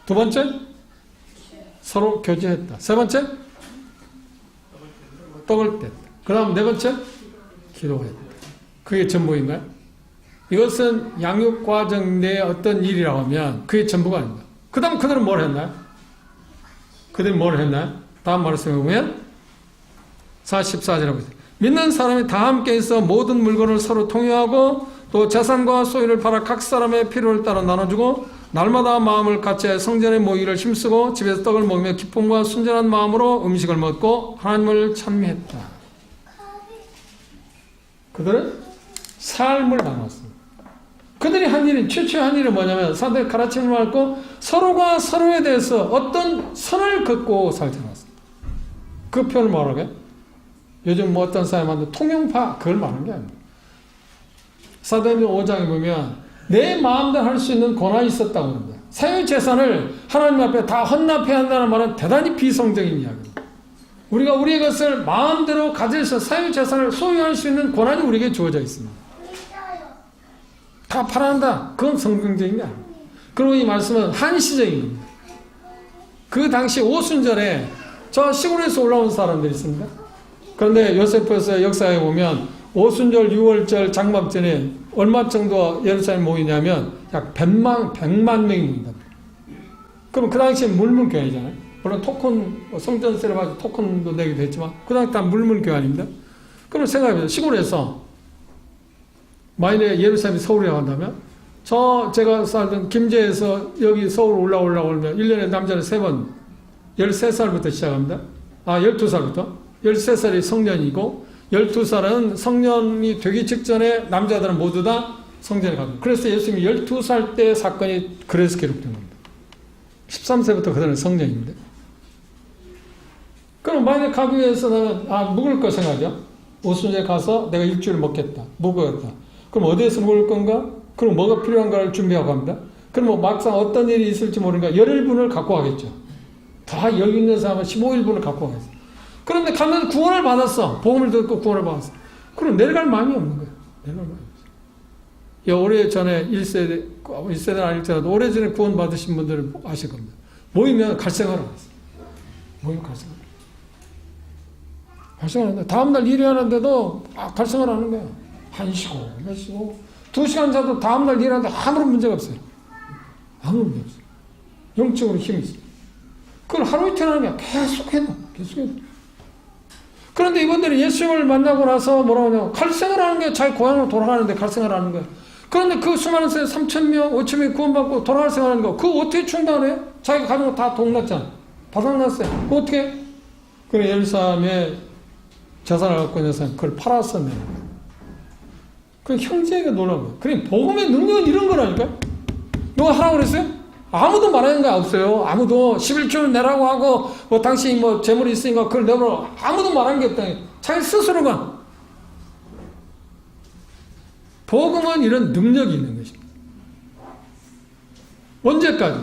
두 번째, 서로 교제했다. 세 번째, 떡을 뗐다. 그 다음 네 번째, 기도했다. 그게 전부인가요? 이것은 양육 과정 내 어떤 일이라고 하면 그게 전부가 아닙니다. 그 다음 그들은 뭘 했나요? 그들이 뭘 했나요? 다음 말씀에 보면 44절에 보세요. 믿는 사람이 다 함께 있어 모든 물건을 서로 통용하고 또 재산과 소유를 팔아 각 사람의 필요를 따라 나눠주고 날마다 마음을 같이 성전에 모이기를 힘쓰고 집에서 떡을 먹으며 기쁨과 순전한 마음으로 음식을 먹고 하나님을 찬미했다. 그들은 삶을 나눴습니다. 그들이 한 일은 최초의 한 일은 뭐냐면 사도의 가르침을 받고 서로가 서로에 대해서 어떤 선을 긋고 살지 않았습니다. 그 표현을 뭐라고 해요? 요즘 뭐 어떤 사람한테 통용파 그걸 말하는 게 아닙니다. 사도행전 5장에 보면 내 마음대로 할 수 있는 권한이 있었다고 합니다. 사유재산을 하나님 앞에 다 헌납해야 한다는 말은 대단히 비성적인 이야기입니다. 우리가 우리의 것을 마음대로 가져서 사유재산을 소유할 수 있는 권한이 우리에게 주어져 있습니다. 다 팔아한다. 그건 성경적인 게 아닙니다. 그리고 이 말씀은 한시적인 겁니다. 그 당시 오순절에 저 시골에서 올라온 사람들이 있습니다. 그런데 요세프에서 역사에 보면 오순절 6월절 장막전에 얼마 정도 예루살렘 모이냐면 약 100만 명이 모인다. 그럼 그 당시에 물물교환이잖아요. 물론 토큰, 성전세를 가지고 토큰도 내기도 했지만 그 당시 다 물물교환입니다. 그럼 생각해보세요. 시골에서 만일에 예루살렘이 서울에 간다면 제가 살던 김제에서 여기 서울 올라오면 1년에 남자는 3번 13살부터 시작합니다. 12살부터 13살이 성년이고 12살은 성년이 되기 직전에 남자들은 모두 다 성전에 가고 그래서 예수님이 12살 때 사건이 그래서 기록된 겁니다. 13세부터 그들은 성년입니다. 그럼 만약에 가기 위해서는 묵을 거 생각하죠. 오순절에 가서 내가 일주일 먹겠다. 묵어야겠다. 그럼 어디에서 묵을 건가? 그럼 뭐가 필요한가를 준비하고 합니다. 그럼 뭐 막상 어떤 일이 있을지 모르니까 열일분을 갖고 가겠죠. 다 여기 있는 사람은 15일분을 갖고 가겠어. 그런데 가면 구원을 받았어. 복음을 듣고 구원을 받았어. 그럼 내려갈 마음이 없는 거예요. 내려갈 마음이 없어요. 오래전에 1세대는 아닐지라도 오래전에 구원 받으신 분들은 아실 겁니다. 모이면 갈생활을 했어요. 모이면 갈생활. 갈생활하는데 다음날 일이 하는데도 갈생활 하는 거예요. 1시고 몇 시고 2시간 자도 다음날 일하는데 아무런 문제가 없어요. 아무런 문제 없어요. 영적으로 힘이 있어요. 그걸 하루 이틀 하는 게 계속해도. 그런데 이분들이 예수님을 만나고 나서 뭐라고 하냐면 갈생을 하는 게 자기 고향으로 돌아가는데 갈생을 하는 거예요. 그런데 그 수많은 세대 3,000명, 5,000명이 구원받고 돌아갈 생활하는 거 그거 어떻게 충당해요? 자기 가족은 다 동났잖아. 바닥났어요. 그거 어떻게? 그래 예루살렘에 재산을 갖고 있는 사람 그걸 팔았었네. 그 형제가 놀라운 거예요. 그래 복음의 능력은 이런 거라니까. 누가 하라고 그랬어요? 아무도 말하는 거 없어요. 아무도 11조를 내라고 하고 뭐 당신이 뭐 재물이 있으니까 그걸 내버려 아무도 말하는 게 없다. 자기 스스로가. 복음은 이런 능력이 있는 것입니다. 언제까지?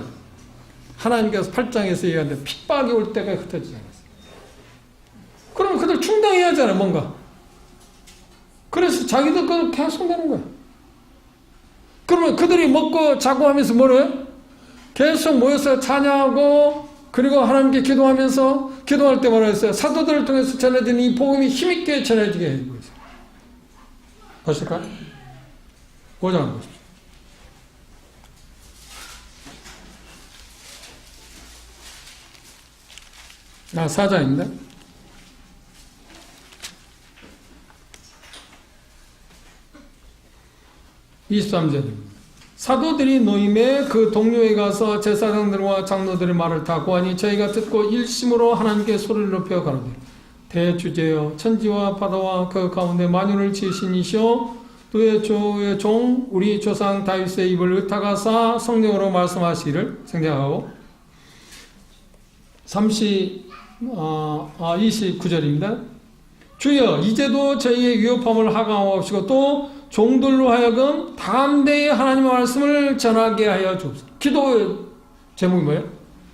하나님께서 8장에서 얘기하는데 핍박이 올 때가 흩어지지 않았어요. 그럼 그들 충당해야 하잖아요. 뭔가. 그래서 자기들 거 계속 내는 거예요. 그러면 그들이 먹고 자고 하면서 뭐래요? 계속 모여서 찬양하고 그리고 하나님께 기도하면서 기도할 때 뭐라 했어요? 사도들을 통해서 전해지는 이 복음이 힘있게 전해지게 해주고 있어요. 보실까요? 5장 보십시오. 사자입니다. 23절입니다. 사도들이 노임에 그 동료에 가서 제사장들과 장로들의 말을 다 고하니 저희가 듣고 일심으로 하나님께 소리를 높여 가로되 대주제여 천지와 바다와 그 가운데 만유를 지으신 이시오 너의 주의 종 우리 조상 다윗의 입을 의탁하사 성령으로 말씀하시기를 생각하고 29절입니다. 주여 이제도 저희의 위협함을 하강하옵시고 또 종들로 하여금 담대히 하나님의 말씀을 전하게 하여 주옵소서. 기도의 제목이 뭐예요?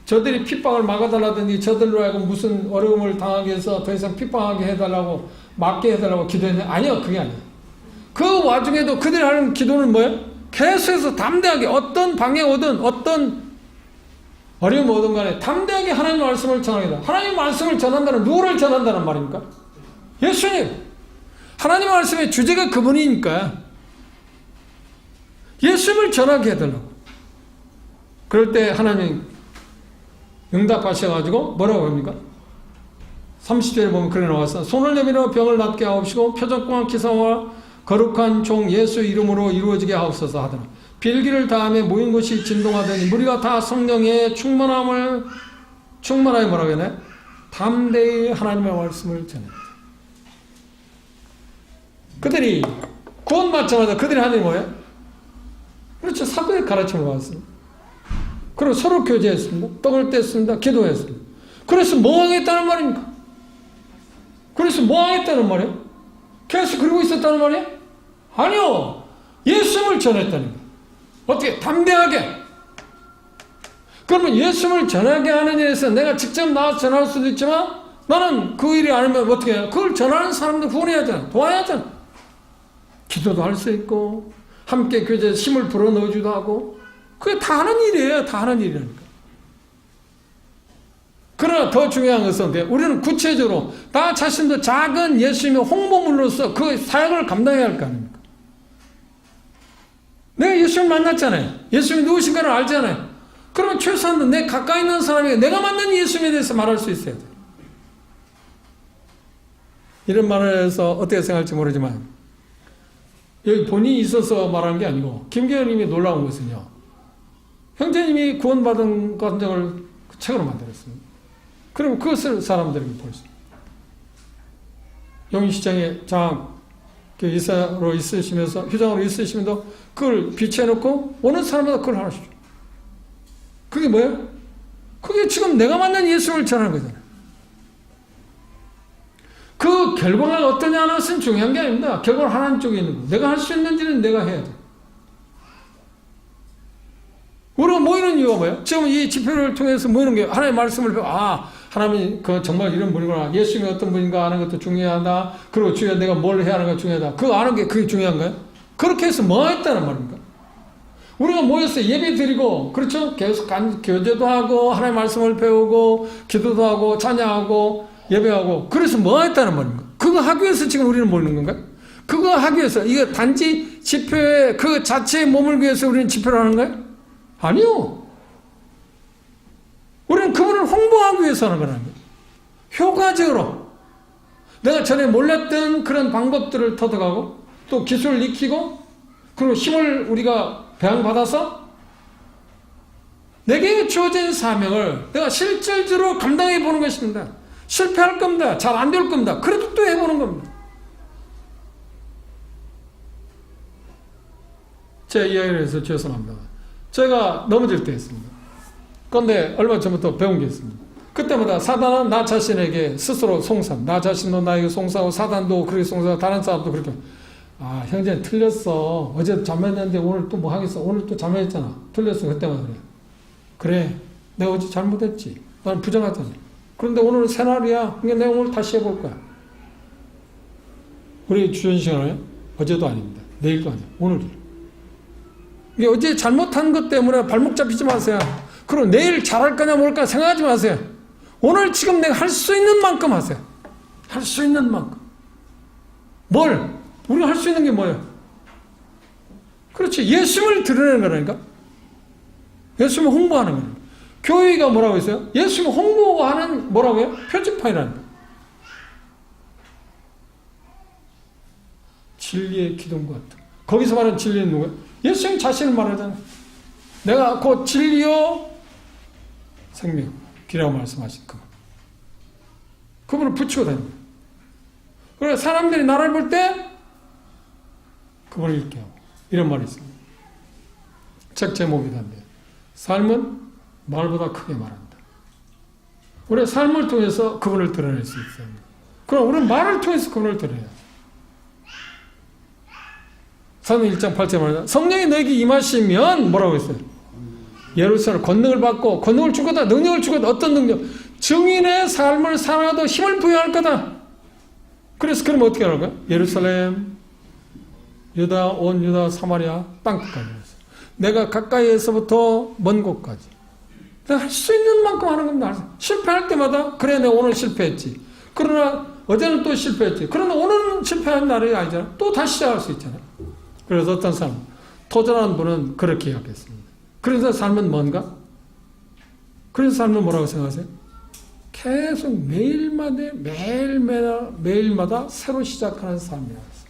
저들이 핍박을 막아달라더니 저들로 하여금 무슨 어려움을 당하게 해서 더 이상 핍박하게 해달라고 막게 해달라고 기도했는데 아니요, 그게 아니에요. 그 와중에도 그들이 하는 기도는 뭐예요? 계속해서 담대하게 어떤 방향 오든 어떤 어려움 오든 간에 담대하게 하나님의 말씀을 전하겠다. 하나님의 말씀을 전한다는 누구를 전한다는 말입니까? 예수님. 하나님의 말씀의 주제가 그분이니까 예수님을 전하게 해달라고. 그럴 때 하나님 응답하셔가지고 뭐라고 합니까? 30절에 보면 그래 나와서 손을 내밀어 병을 낫게 하옵시고 표적과 기사와 거룩한 종 예수 이름으로 이루어지게 하옵소서 하더라. 빌기를 다음에 모인 곳이 진동하더니 무리가 다 성령의 충만함에 뭐라고 하네? 담대히 하나님의 말씀을 전했다. 그들이 구원받자마자 그들이 하는 게 뭐예요? 그렇죠. 사도의 가르침을 받았습니다. 그리고 서로 교제했습니다. 떡을 뗐습니다. 기도했습니다. 그래서 뭐 하겠다는 말입니까? 그래서 뭐 하겠다는 말이에요? 계속 그러고 있었다는 말이에요? 아니요. 예수님을 전했다는 거예요. 어떻게? 담대하게. 그러면 예수님을 전하게 하는 일에서 내가 직접 나와서 전할 수도 있지만 나는 그 일이 아니면 어떻게 해요? 그걸 전하는 사람들 후원해야 하잖아. 도와야 하잖아. 기도도 할 수 있고 함께 교제에 힘을 불어넣어주기도 하고 그게 다 하는 일이에요. 다 하는 일이라니까. 그러나 더 중요한 것은 우리는 구체적으로 나 자신도 작은 예수님의 홍보물로서 그 사역을 감당해야 할 거 아닙니까? 내가 예수님 만났잖아요. 예수님이 누구신가를 알잖아요. 그러면 최소한 내 가까이 있는 사람에게 내가 만난 예수님에 대해서 말할 수 있어야 돼요. 이런 말을 해서 어떻게 생각할지 모르지만 여기 본인이 있어서 말하는 게 아니고 김계현님이 놀라운 것은요. 형제님이 구원받은 과정을 책으로 만들었습니다. 그럼 그것을 사람들에게 볼 수 있습니다. 용인시장에 이사로 있으시면서 휴장으로 있으시면서 그걸 비치해놓고 오는 사람마다 그걸 하나씩 줘. 그게 뭐예요? 그게 지금 내가 만난 예수를 전하는 거잖아요. 그 결과가 어떠냐는 것은 중요한 게 아닙니다. 결과는 하나님 쪽에 있는 거. 내가 할 수 있는지는 내가 해야 돼. 우리가 모이는 이유가 뭐예요? 지금 이 집회를 통해서 모이는 게 하나님의 말씀을 배워. 하나님이 정말 이런 분이구나. 예수님이 어떤 분인가 아는 것도 중요하다. 그리고 주여 내가 뭘 해야 하는 가 중요하다. 그거 아는 게 그게 중요한가요? 그렇게 해서 뭐 했다는 말입니까? 우리가 모여서 예배 드리고, 그렇죠? 계속 교제도 하고, 하나님의 말씀을 배우고, 기도도 하고, 찬양하고, 예배하고, 그래서 뭐 했다는 말입니까? 그거 하기 위해서 지금 우리는 모이는 건가요? 그거 하기 위해서, 이거 단지 집회 그 자체에 머물기 위해서 우리는 집회를 하는 거예요? 아니요. 우리는 그분을 홍보하기 위해서 하는 거라는 거예요. 효과적으로. 내가 전에 몰랐던 그런 방법들을 터득하고, 또 기술을 익히고, 그리고 힘을 우리가 배양받아서 내게 주어진 사명을 내가 실질적으로 감당해 보는 것입니다. 실패할 겁니다. 잘 안 될 겁니다. 그래도 또 해보는 겁니다. 제 이야기를 해서 죄송합니다. 제가 넘어질 때 했습니다. 그런데 얼마 전부터 배운 게 있습니다. 그때마다 사단은 나 자신에게 스스로 송사합니다. 나 자신도 나에게 송사하고 사단도 그렇게 송사하고 다른 사람도 그렇게. 형제는 틀렸어. 어제 잠했는데 오늘 또 뭐 하겠어. 오늘 또 잠했잖아. 틀렸어. 그때마다 그래. 그래. 내가 어제 잘못했지. 나는 부정하잖아. 그런데 오늘은 새날이야. 그러니까 내가 오늘 다시 해볼 거야. 우리 주전 시간에 어제도 아닙니다. 내일도 아니야. 오늘이야. 이게 어제 잘못한 것 때문에 발목 잡히지 마세요. 그리고 내일 잘할 거냐 뭘까 생각하지 마세요. 오늘 지금 내가 할 수 있는 만큼 하세요. 할 수 있는 만큼. 뭘? 우리가 할 수 있는 게 뭐예요? 그렇지. 예수님을 드러내는 거라니까. 예수님을 홍보하는 거예요. 교회가 뭐라고 했어요? 예수를 홍보하는 뭐라고요? 표지판이라는 거예요. 진리의 기둥 같은. 거기서 말하는 진리는 누구예요? 예수님 자신을 말하잖아요. 내가 곧 진리요 생명 길이라고 말씀하신 그분을 붙이고 다닙니다. 그래서 사람들이 나를 볼 때 그분을 읽게 하고 이런 말이 있습니다. 책 제목이 한데 삶은 말보다 크게 말한다. 우리의 삶을 통해서 그분을 드러낼 수 있습니다. 그럼 우리는 말을 통해서 그분을 드러내요. 사도행 1장 8절 말입니다. 성령이 너에게 임하시면 뭐라고 했어요? 예루살렘 권능을 받고 권능을 줄 거다. 능력을 줄 거다. 어떤 능력? 증인의 삶을 살아도 힘을 부여할 거다. 그래서 그러면 어떻게 하는 거야? 예루살렘, 유다, 온 유다, 사마리아 땅끝까지. 내가 가까이에서부터 먼 곳까지. 내가 할 수 있는 만큼 하는 겁니다. 실패할 때마다 그래 내가 오늘 실패했지. 그러나 어제는 또 실패했지. 그러나 오늘은 실패한 날이 아니잖아. 또 다시 시작할 수 있잖아. 그래서 어떤 사람, 도전하는 분은 그렇게 이야기했습니다. 그래서 삶은 뭔가? 그래서 삶은 뭐라고 생각하세요? 계속 매일마다 새로 시작하는 삶이라고 했어요.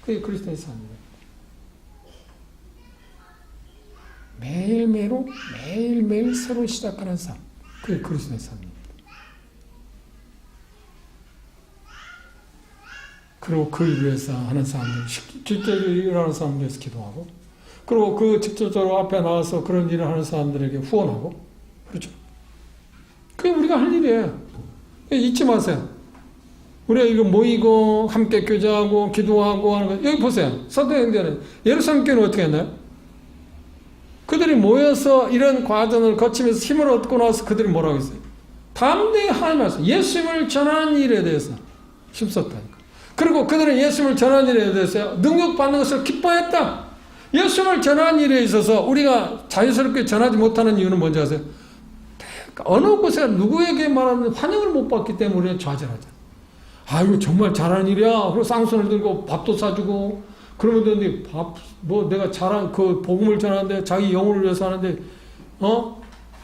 그게 그리스도의 삶이에요. 매일매일 새로 시작하는 삶. 그게 그리스도의 삶입니다. 그리고 그 위해서 하는 사람들, 직접적으로 일하는 사람들 위해서 기도하고, 그리고 그 직접적으로 앞에 나와서 그런 일을 하는 사람들에게 후원하고, 그렇죠. 그게 우리가 할 일이에요. 잊지 마세요. 우리가 이거 모이고, 함께 교제하고, 기도하고 하는 거, 여기 보세요. 사도행전에 예루살렘 교회는 어떻게 했나요? 그들이 모여서 이런 과정을 거치면서 힘을 얻고 나서 그들이 뭐라고 했어요? 담대히 하나님 말씀, 예수님을 전하는 일에 대해서 힘썼다니까. 그리고 그들은 예수님을 전하는 일에 대해서 능력받는 것을 기뻐했다. 예수님을 전하는 일에 있어서 우리가 자연스럽게 전하지 못하는 이유는 뭔지 아세요? 어느 곳에 누구에게 말하는 환영을 못 받기 때문에 우리는 좌절하잖아. 아이고 정말 잘하는 일이야. 그리고 쌍손을 들고 밥도 사주고 그러면 내가 잘한 그 복음을 전하는데 자기 영혼을 위해서 하는데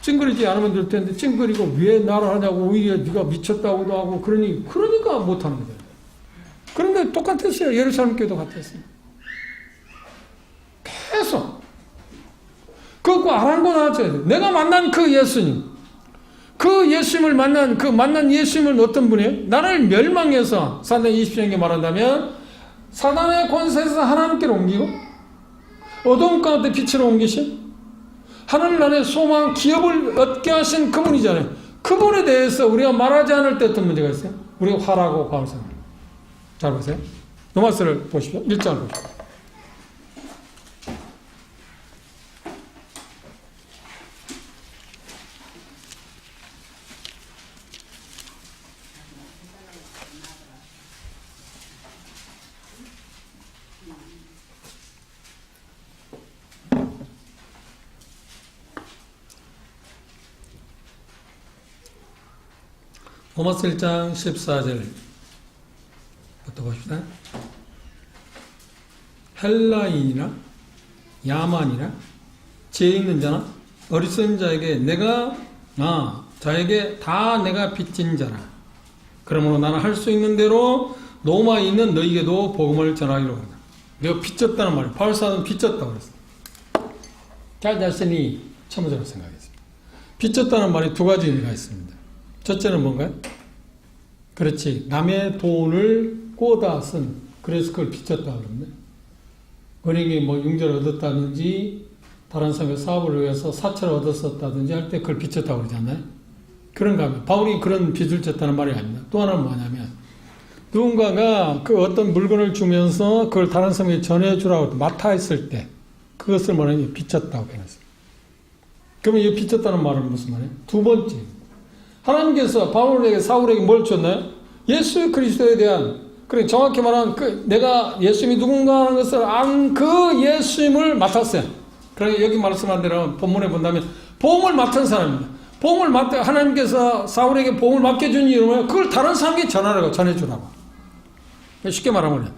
찡그리지 않으면 될 텐데 찡그리고 왜 나를 하냐고 오히려 네가 미쳤다고도 하고 그러니까 못하는 거예요. 그런데 똑같았어요. 예루살렘 교회도 같았어요. 계속 그거 알고 나왔어야 돼. 내가 만난 그 예수님, 그 예수님을 만난 예수님은 어떤 분이에요? 나를 멸망해서 사도행 20장에 말한다면 사단의 권세에서 하나님께로 옮기고 어두운 가운데 빛으로 옮기신 하늘나라의 소망 기업을 얻게 하신 그분이잖아요. 그분에 대해서 우리가 말하지 않을 때 어떤 문제가 있어요? 우리가 화라고 과울생합니다. 잘 보세요. 로마서를 보십시오. 1장을 보십시오. 로마서 1장 14절부터 봅시다. 헬라인이나 야만이나 죄 있는 자나 어리석은 자에게 자에게 다 내가 빚진 자라. 그러므로 나는 할 수 있는 대로 로마에 있는 너희에게도 복음을 전하기로 한다. 내가 빚졌다는 말이에요. 바울사는 빚졌다고 그랬어요. 자기 자신이 참으자고 생각했습니다. 빚졌다는 말이 두 가지 의미가 있습니다. 첫째는 뭔가요? 그렇지. 남의 돈을 꼬다 쓴. 그래서 그걸 빚졌다 그러는데. 은행에 융자를 얻었다든지, 다른 사람의 사업을 위해서 사채를 얻었었다든지 할 때 그걸 빚졌다고 그러지 않나요? 그런가 하면. 바울이 그런 빚을 졌다는 말이 아닙니다. 또 하나는 뭐냐면, 누군가가 그 어떤 물건을 주면서 그걸 다른 사람에게 전해주라고 맡아 했을 때, 그것을 뭐냐면 빚졌다고 해놨어요. 그러면 이 빚졌다는 말은 무슨 말이에요? 두 번째. 하나님께서 바울에게 사울에게 뭘 줬나요? 예수 그리스도에 대한 정확히 말하면 내가 예수님이 누군가 하는 것을 안 그 예수님을 맡았어요. 그러니까 여기 말씀한 대로 본문에 본다면 복음을 맡은 사람입니다. 하나님께서 사울에게 복음을 맡겨준 이유는 그걸 다른 사람에게 전해주라고. 쉽게 말하면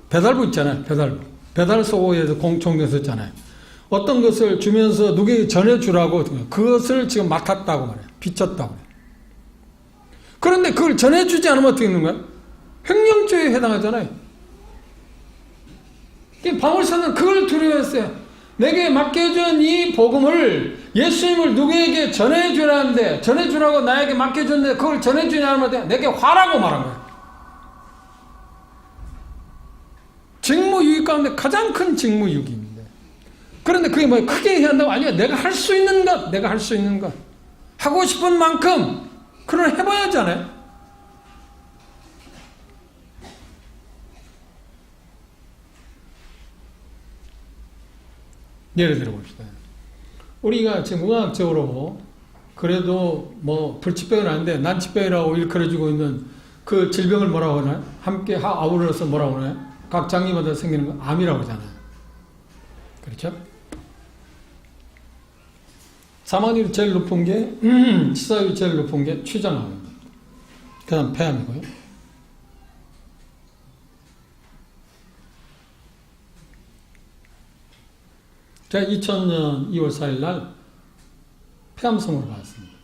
배달부 있잖아요. 배달소에서 공청에서 있잖아요. 어떤 것을 주면서 누구에게 전해주라고 그것을 지금 맡았다고 말해요. 비쳤다고 말해요. 그런데 그걸 전해주지 않으면 어떻게 되는 거야? 횡령죄에 해당하잖아요. 바울사는 그걸 두려워했어요. 내게 맡겨준 이 복음을 예수님을 누구에게 전해주라는데 전해주라고 나에게 맡겨줬는데 그걸 전해주냐 하면 내게 화라고 말한 거야. 직무유기 가운데 가장 큰 직무유기입니다. 그런데 그게 뭐 크게 해야 한다고? 아니야. 내가 할 수 있는 것, 내가 할 수 있는 것 하고 싶은 만큼 그걸 해봐야 하잖아요. 예를 들어 봅시다. 우리가 지금 의학적으로 그래도 뭐 불치병은 아닌데 난치병이라고 일컬어지고 있는 그 질병을 뭐라고 하나요? 함께 아우러서 뭐라고 하나요? 각 장기마다 생기는 거 암이라고 하잖아요. 그렇죠? 사망률이 제일 높은 게 치사율이 제일 높은 게 췌장암입니다. 그 다음 폐암이고요. 제가 2000년 2월 4일 날 폐암성을 받았습니다.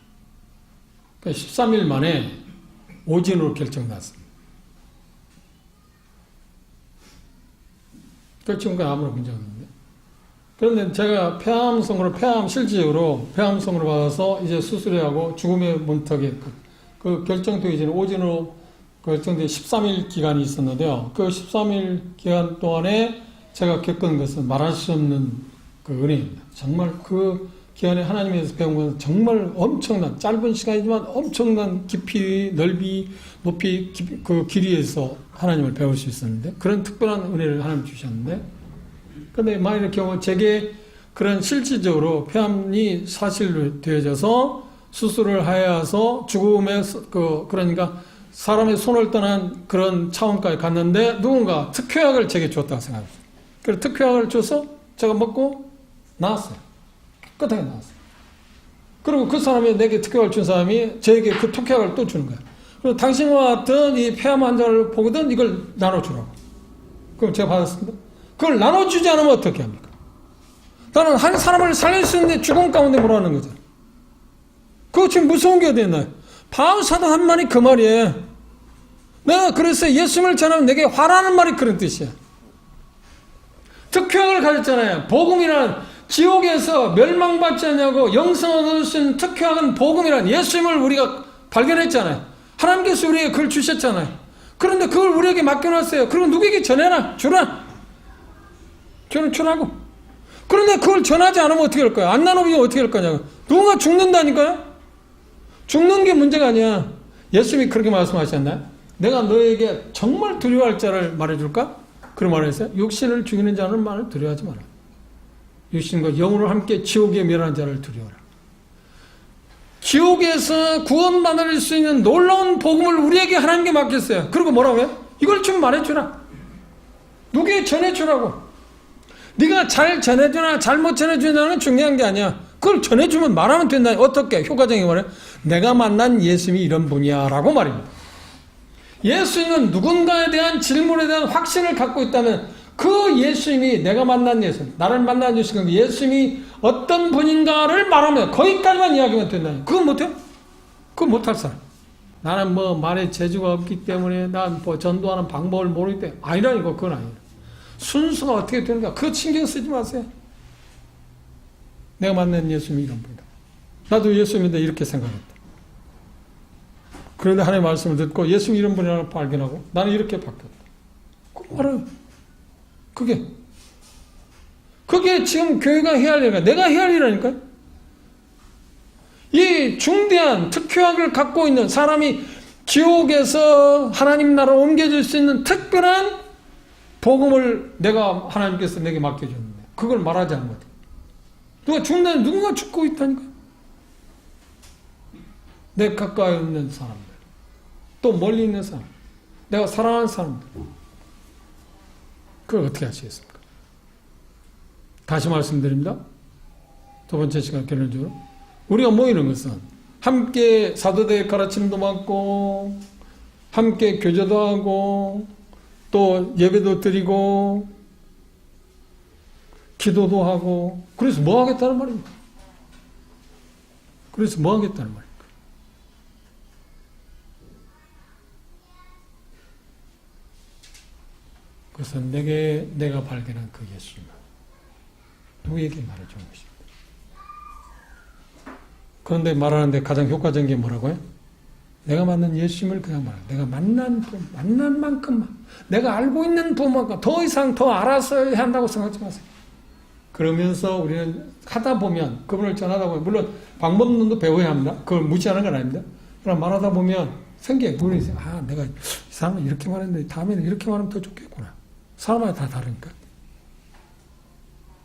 13일 만에 오진으로 결정났습니다. 그 지금까지 아무런 문제가 없는데. 그런데 제가 실질적으로 폐암성으로 받아서 이제 수술하고 죽음의 문턱에 그 결정되기 전에 오진으로 결정된 13일 기간이 있었는데요. 그 13일 기간 동안에 제가 겪은 것은 말할 수 없는 그 은혜입니다. 정말 그 기간에 하나님에서 배운 것은 정말 엄청난, 짧은 시간이지만 엄청난 깊이, 넓이, 높이, 그 길이에서 하나님을 배울 수 있었는데, 그런 특별한 은혜를 하나님 주셨는데, 근데 만일의 경우 제게 그런 실질적으로 폐암이 사실로 되어져서 수술을 하여서 죽음의 그러니까 사람의 손을 떠난 그런 차원까지 갔는데 누군가 특효약을 제게 줬다고 생각했어요. 그래서 특효약을 줘서 제가 먹고 나았어요. 깨끗하게 나았어요. 그리고 그 사람이 내게 특효약을 준 사람이 저에게 그 특효약을 또 주는 거야. 그리고 당신과 같은 이 폐암 환자를 보거든 이걸 나눠주라고. 그럼 제가 받았습니다. 그걸 나눠주지 않으면 어떻게 합니까? 나는 한 사람을 살릴 수 있는데 죽음 가운데 몰아넣는 거잖아. 그거 지금 무서운 게 어디 있나요? 바울사도 한 말이 그 말이에요. 내가 그래서 예수님을 전하면 내게 화라는 말이 그런 뜻이야. 특효약을 가졌잖아요. 복음이란 지옥에서 멸망받지 않냐고 영생을 얻을 수 있는 특효약은 복음이란 예수님을 우리가 발견했잖아요. 하나님께서 우리에게 그걸 주셨잖아요. 그런데 그걸 우리에게 맡겨놨어요. 그리고 누구에게 전해라. 주라. 저는 주라고. 그런데 그걸 전하지 않으면 어떻게 할 거야? 안 나누면 어떻게 할 거냐고. 누군가 죽는다니까요? 죽는 게 문제가 아니야. 예수님이 그렇게 말씀하셨나요? 내가 너에게 정말 두려워할 자를 말해줄까? 그런 말을 했어요. 육신을 죽이는 자는 말을 두려워하지 마라. 육신과 영으로 함께 지옥에 멸하는 자를 두려워라. 지옥에서 구원받을 수 있는 놀라운 복음을 우리에게 하나님께 맡겼어요. 그리고 뭐라고 해요? 이걸 좀 말해주라. 누구에게 전해주라고. 네가 잘 전해주나 잘못 전해주냐는 건 중요한 게 아니야. 그걸 전해주면 말하면 된다. 어떻게? 효과적인 말이에요. 내가 만난 예수님이 이런 분이야 라고 말입니다. 예수님은 누군가에 대한 질문에 대한 확신을 갖고 있다면 그 예수님이 내가 만난 예수님, 나를 만난 예수님이 어떤 분인가를 말하면 거기까지만 이야기하면 된다. 그건 못해요? 그건 못할 사람. 나는 뭐 말에 재주가 없기 때문에 난 뭐 전도하는 방법을 모르기 때문에 아니라니까. 그건 아니에요. 순수가 어떻게 되는가 그거 신경 쓰지 마세요. 내가 만난 예수님이 이런 분이다. 나도 예수님인데 이렇게 생각했다. 그런데 하나님의 말씀을 듣고 예수님 이런 분이라고 발견하고 나는 이렇게 바뀌었다. 그 말은 그게 지금 교회가 해야 할 일이야. 내가 해야 할 일이라니까요. 이 중대한 특효약을 갖고 있는 사람이 지옥에서 하나님 나라로 옮겨질 수 있는 특별한 복음을 내가 하나님께서 내게 맡겨줬는데 그걸 말하지 않은 것 같아요. 누군가 죽고 있다니까. 내 가까이 있는 사람들, 또 멀리 있는 사람, 내가 사랑하는 사람들, 그걸 어떻게 하시겠습니까? 다시 말씀드립니다. 두 번째 시간 결론적으로 우리가 모이는 것은 함께 사도대의 가르침도 받고 함께 교제도 하고 또 예배도 드리고 기도도 하고, 그래서 뭐 하겠다는 말입니까? 그래서 뭐 하겠다는 말입니까? 그래서 내가 발견한 그 예수는 누구에게 말해준 것입니다. 그런데 말하는데 가장 효과적인 게 뭐라고요? 내가 만난 예수님을 그냥 말해요. 내가 만난 만큼만, 내가 알고 있는 부분만큼 더 이상 더 알아서 해야 한다고 생각하지 마세요. 그러면서 우리는 하다 보면, 그분을 전하다 보면, 물론 방법론도 배워야 합니다. 그걸 무시하는 건 아닙니다. 그러나 말하다 보면 생겨요. 내가 이 사람은 이렇게 말했는데 다음에는 이렇게 말하면 더 좋겠구나. 사람마다 다 다르니까.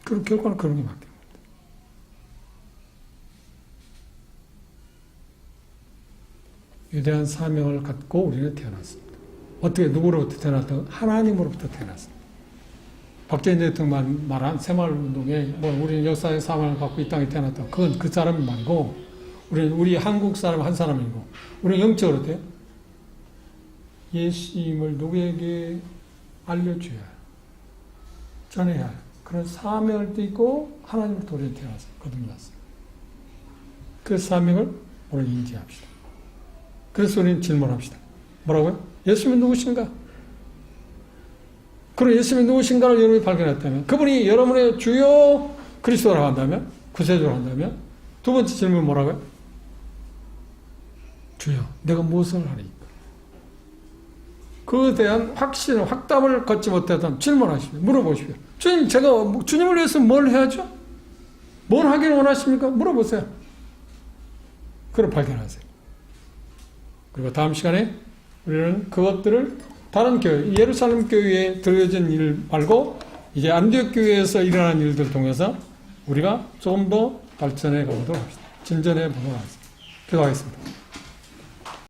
그럼 결과는 그런 게 맞겠습니다. 위대한 사명을 갖고 우리는 태어났습니다. 어떻게, 누구로부터 태어났다? 하나님으로부터 태어났습니다. 박정희 대통령 말한 새마을운동에 우리는 역사의 사명을 갖고 이 땅에 태어났다. 그건 그 사람이 말고, 우리 한국 사람 한 사람이고, 우리는 영적으로 돼요. 예수님을 누구에게 알려줘야 해요. 전해야 해요. 그런 사명을 띠고 하나님으로부터 우리는 태어났어요. 거듭났어요. 그 사명을 오늘 인지합시다. 그래서 우리는 질문합시다. 뭐라고요? 예수님은 누구신가? 그럼 예수님이 누구신가를 여러분이 발견했다면, 그분이 여러분의 주요 그리스도라고 한다면, 구세주라고 한다면, 두 번째 질문 뭐라고요? 주여, 내가 무엇을 하리까? 그에 대한 확답을 걷지 못했다면 질문하십시오. 물어보십시오. 주님, 제가 주님을 위해서 뭘 해야죠? 뭘 하기를 원하십니까? 물어보세요. 그걸 발견하세요. 그리고 다음 시간에 우리는 그것들을 다른 교회, 예루살렘 교회에 들어진 일 말고 이제 안디옥 교회에서 일어난 일들을 통해서 우리가 조금 더 발전해 가도록 합시다. 진전해 보도록 하겠습니다. 기도하겠습니다.